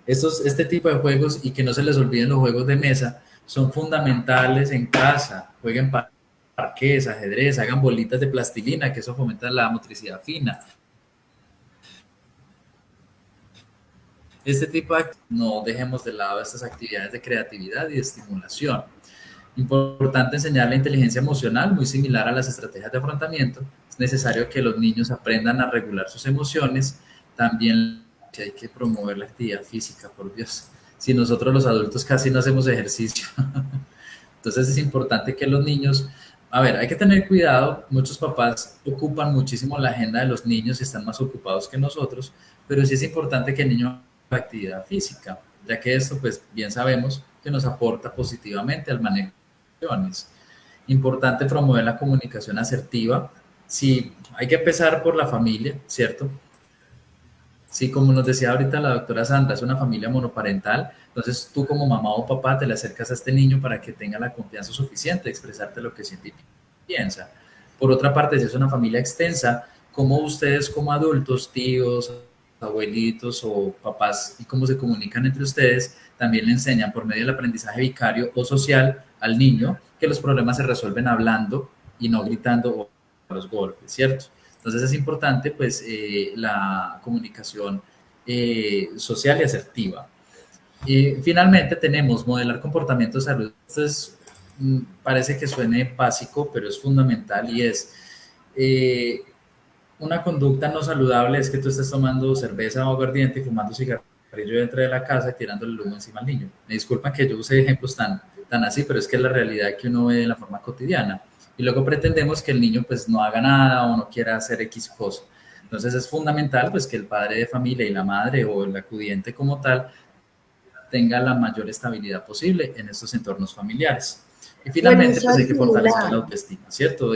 Este tipo de juegos y que no se les olviden los juegos de mesa son fundamentales en casa. Jueguen parqués, ajedrez, hagan bolitas de plastilina, que eso fomenta la motricidad fina. Este tipo de no dejemos de lado estas actividades de creatividad y de estimulación. Importante enseñar la inteligencia emocional, muy similar a las estrategias de afrontamiento. Es necesario que los niños aprendan a regular sus emociones, también que hay que promover la actividad física, por Dios. Si nosotros los adultos casi no hacemos ejercicio. Entonces es importante que los niños, a ver, hay que tener cuidado, muchos papás ocupan muchísimo la agenda de los niños y están más ocupados que nosotros, pero sí es importante que el niño haga actividad física, ya que esto, pues bien sabemos que nos aporta positivamente al manejo de emociones. Importante promover la comunicación asertiva. Sí, hay que empezar por la familia, ¿cierto? Sí, como nos decía ahorita la doctora Sandra, es una familia monoparental, entonces tú como mamá o papá te le acercas a este niño para que tenga la confianza suficiente de expresarte lo que siente y piensa. Por otra parte, si es una familia extensa, cómo ustedes como adultos, tíos, abuelitos o papás y cómo se comunican entre ustedes, también le enseñan por medio del aprendizaje vicario o social al niño que los problemas se resuelven hablando y no gritando o a los golpes, ¿cierto? Entonces es importante pues la comunicación social y asertiva. Y finalmente tenemos modelar comportamientos de salud. Entonces parece que suene básico, pero es fundamental y es una conducta no saludable es que tú estés tomando cerveza o aguardiente y fumando cigarrillo dentro de la casa y tirándole el humo encima al niño. Me disculpan que yo use ejemplos tan así, pero es que es la realidad que uno ve de la forma cotidiana. Y luego pretendemos que el niño pues no haga nada o no quiera hacer X cosa. Entonces es fundamental pues que el padre de familia y la madre o el acudiente como tal tenga la mayor estabilidad posible en estos entornos familiares. Y finalmente pues hay que fortalecer la autoestima, ¿cierto?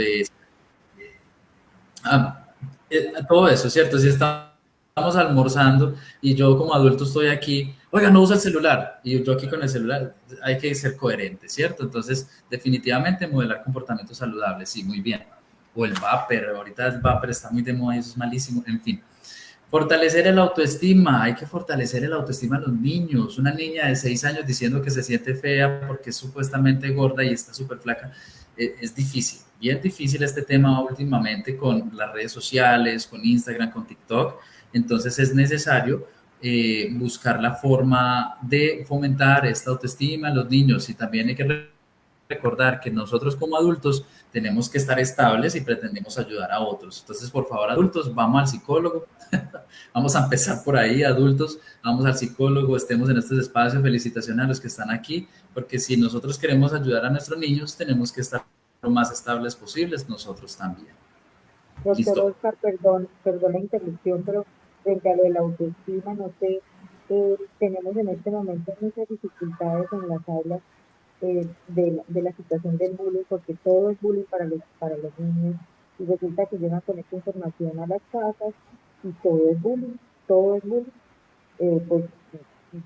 Todo eso, ¿cierto? Si estamos almorzando y yo como adulto estoy aquí, oiga, no usa el celular, y yo aquí con el celular, hay que ser coherente, ¿cierto? Entonces, definitivamente modelar comportamientos saludables, sí, muy bien. O el vapor, ahorita el vapor está muy de moda y eso es malísimo, en fin. Fortalecer el autoestima, hay que fortalecer el autoestima a los niños. Una niña de 6 años diciendo que se siente fea porque es supuestamente gorda y está súper flaca, es difícil, bien difícil este tema últimamente con las redes sociales, con Instagram, con TikTok. Entonces es necesario buscar la forma de fomentar esta autoestima en los niños y también hay que recordar que nosotros como adultos tenemos que estar estables y pretendemos ayudar a otros. Entonces, por favor, adultos, vamos al psicólogo. Vamos a empezar por ahí, adultos, vamos al psicólogo, estemos en estos espacios. Felicitaciones a los que están aquí, porque si nosotros queremos ayudar a nuestros niños, tenemos que estar lo más estables posibles nosotros también. Doctor Oscar, perdón la interrupción, pero frente a lo de la autoestima, no sé, tenemos en este momento muchas dificultades en las aulas de la situación del bullying, porque todo es bullying para los niños, y resulta que llegan con esta información a las casas y todo es bullying, pues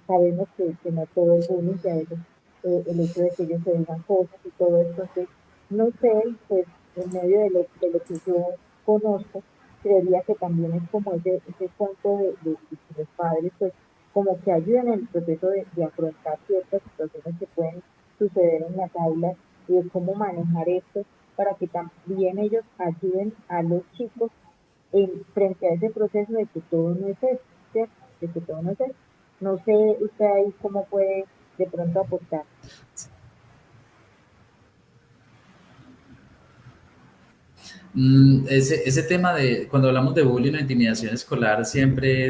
sabemos que no todo es bullying, que a veces el hecho de que ellos se digan cosas y todo esto, entonces, no sé, pues en medio de lo que yo conozco, creería que también es como ese punto de que los padres pues como que ayuden en el proceso de afrontar ciertas situaciones que pueden suceder en las aulas y de cómo manejar esto para que también ellos ayuden a los chicos frente a ese proceso de que todo no es eso, ¿cierto? De que todo no es eso. No sé usted ahí cómo puede de pronto aportar. Ese tema de cuando hablamos de bullying o intimidación escolar siempre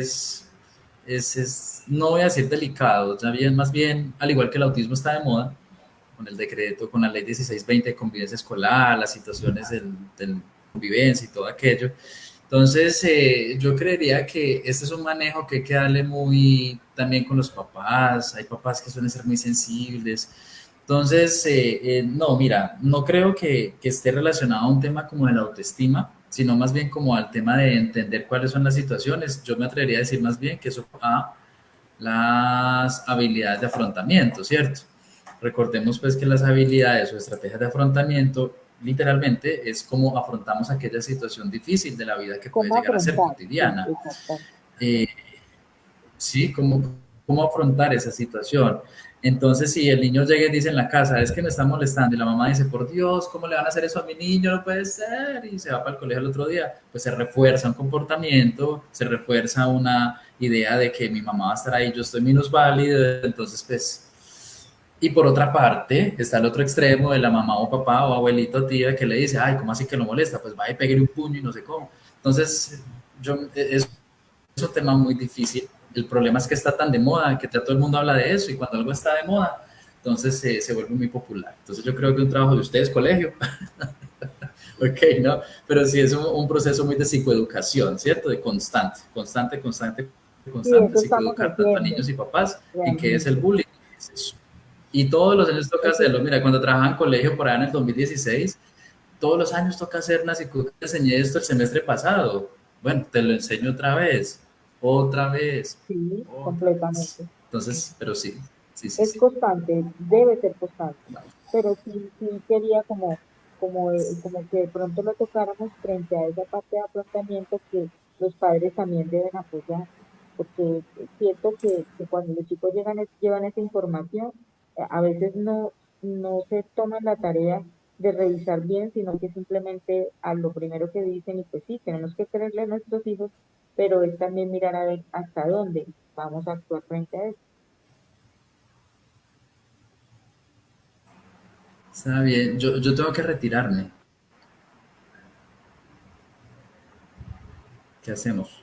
no voy a decir delicado, ya bien, más bien, al igual que el autismo está de moda, con el decreto, con la ley 1620 de convivencia escolar, las situaciones del convivencia y todo aquello. Entonces, yo creería que este es un manejo que hay que darle muy también con los papás. Hay papás que suelen ser muy sensibles. Entonces, no, mira, no creo que esté relacionado a un tema como de la autoestima, sino más bien como al tema de entender cuáles son las situaciones. Yo me atrevería a decir más bien que eso a las habilidades de afrontamiento, ¿cierto? Recordemos pues que las habilidades o estrategias de afrontamiento literalmente es cómo afrontamos aquella situación difícil de la vida que puede llegar a ser cotidiana. Sí, cómo afrontar esa situación. Entonces, si el niño llega y dice en la casa, es que me está molestando, y la mamá dice, por Dios, ¿cómo le van a hacer eso a mi niño? No puede ser, y se va para el colegio el otro día, pues se refuerza un comportamiento, se refuerza una idea de que mi mamá va a estar ahí, yo estoy minusválido, entonces, pues... Y por otra parte, está el otro extremo de la mamá o papá o abuelito o tía que le dice, ay, ¿cómo así que lo molesta? Pues vaya y pegue un puño y no sé cómo. Entonces, es un tema muy difícil El problema es que está tan de moda, que ya todo el mundo habla de eso y cuando algo está de moda, entonces se vuelve muy popular. Entonces yo creo que un trabajo de ustedes, colegio, ok, ¿no? Pero sí es un proceso muy de psicoeducación, ¿cierto? De constante, constante, constante, Sí, constante, eso estamos psicoeducar tanto a haciendo niños y papás en qué es el realmente. bullying. ¿Qué es eso? Y todos los años toca Eso, hacerlo. Mira, cuando trabajaba en colegio por allá en el 2016, todos los años toca hacer una psicoeducación. Te enseñé esto el semestre pasado. Bueno, te lo enseño otra vez, sí, otra vez. completamente. Entonces, pero sí, sí, sí, Es sí. constante, debe ser constante. Pero sí, sí quería como que de pronto lo tocáramos frente a esa parte de afrontamiento que los padres también deben apoyar, porque siento que cuando los chicos llevan esa información, a veces no se toman la tarea de revisar bien, sino que simplemente a lo primero que dicen, y pues sí, tenemos que creerle a nuestros hijos, pero es también mirar a ver hasta dónde vamos a actuar frente a eso. Está bien, yo tengo que retirarme. ¿Qué hacemos?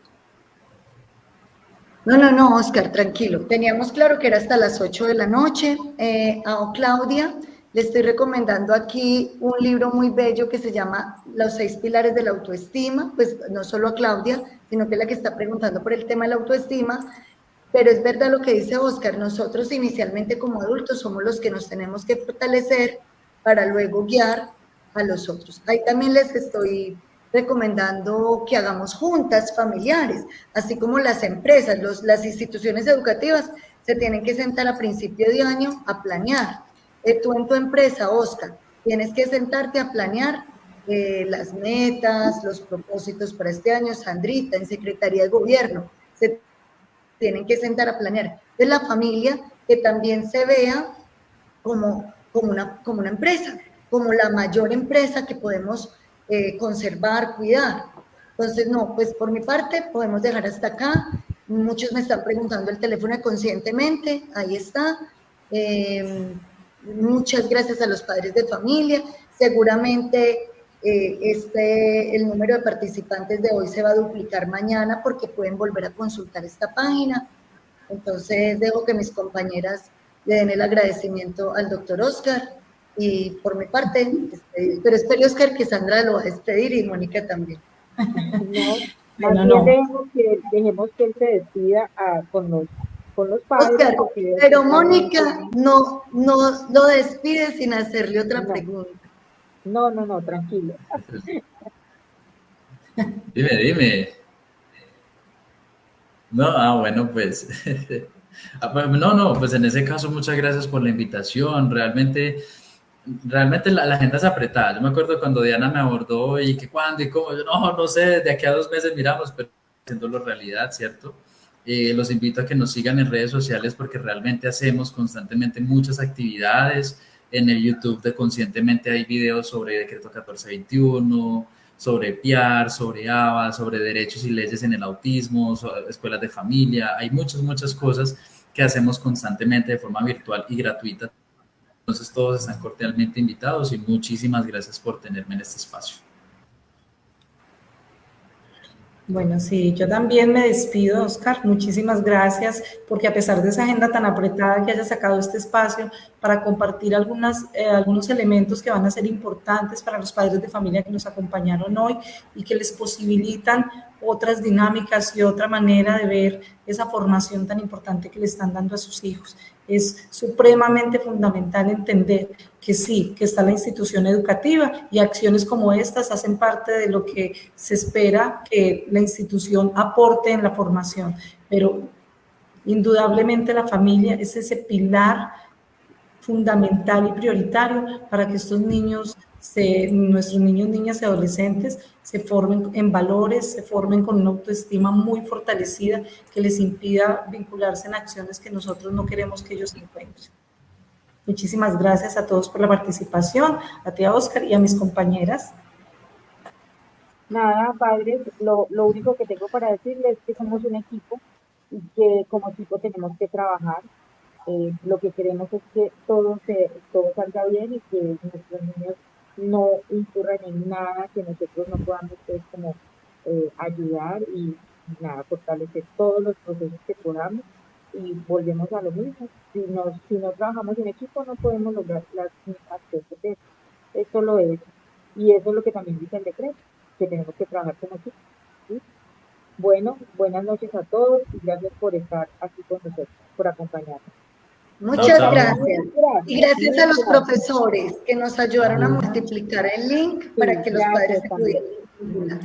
No, no, no, Oscar, tranquilo. Teníamos claro que era hasta las 8 de la noche. A Claudia le estoy recomendando aquí un libro muy bello que se llama Los 6 pilares de la autoestima. Pues no solo a Claudia, sino que es la que está preguntando por el tema de la autoestima. Pero es verdad lo que dice Oscar, nosotros inicialmente como adultos somos los que nos tenemos que fortalecer para luego guiar a los otros. Ahí también les estoy recomendando que hagamos juntas familiares, así como las empresas, las instituciones educativas se tienen que sentar a principio de año a planear. Tú en tu empresa, Oscar, tienes que sentarte a planear las metas, los propósitos para este año. Sandrita, en Secretaría de Gobierno, se tienen que sentar a planear. De la familia, que también se vea como una empresa, como la mayor empresa que podemos conservar, cuidar. Entonces, no, pues por mi parte podemos dejar hasta acá. Muchos me están preguntando el teléfono de Conscientemente, ahí está. Muchas gracias a los padres de familia. Seguramente el número de participantes de hoy se va a duplicar mañana porque pueden volver a consultar esta página. Entonces, dejo que mis compañeras le den el agradecimiento al doctor Oscar y por mi parte, pero espero, Oscar, que Sandra lo va a despedir y Mónica también. No, más Bueno, bien no. dejemos que él se despida con los padres, Oscar, porque veo que pero está muy Mónica empeñado. no lo despide sin hacerle otra No, pregunta. no, tranquilo. Dime, dime. No, bueno, pues, no, no, pues en ese caso muchas gracias por la invitación. Realmente la agenda es apretada. Yo me acuerdo cuando Diana me abordó y que cuándo y cómo, yo no sé, de aquí a 2 meses miramos, pero haciéndolo realidad, ¿cierto? Los invito a que nos sigan en redes sociales porque realmente hacemos constantemente muchas actividades. En el YouTube de Conscientemente hay videos sobre Decreto 1421, sobre PIAR, sobre ABA, sobre derechos y leyes en el autismo, sobre escuelas de familia. Hay muchas cosas que hacemos constantemente de forma virtual y gratuita. Entonces todos están cordialmente invitados y muchísimas gracias por tenerme en este espacio. Bueno, sí, yo también me despido, Oscar. Muchísimas gracias, porque a pesar de esa agenda tan apretada que haya sacado este espacio para compartir algunos elementos que van a ser importantes para los padres de familia que nos acompañaron hoy y que les posibilitan otras dinámicas y otra manera de ver esa formación tan importante que le están dando a sus hijos. Es supremamente fundamental entender que sí, que está la institución educativa y acciones como estas hacen parte de lo que se espera que la institución aporte en la formación, pero indudablemente la familia es ese pilar fundamental y prioritario para que estos niños, nuestros niños, niñas y adolescentes se formen en valores, se formen con una autoestima muy fortalecida que les impida vincularse en acciones que nosotros no queremos que ellos encuentren. Muchísimas gracias a todos por la participación, a ti, a Oscar y a mis compañeras. Nada, padres, lo único que tengo para decirles es que somos un equipo y que como equipo tenemos que trabajar. Lo que queremos es que todo salga bien y que nuestros niños no incurran en nada que nosotros no podamos pues como ayudar y nada, fortalecer todos los procesos que podamos y volvemos a lo mismo. Si no trabajamos en equipo no podemos lograr las mismas cosas. Esto lo es. Y eso es lo que también dice el decreto, que tenemos que trabajar como equipo. ¿Sí? Bueno, buenas noches a todos y gracias por estar aquí con nosotros, por acompañarnos. Muchas Chao, chao. gracias. Y gracias a los profesores que nos ayudaron a multiplicar el link para que los padres se pudieran vincular.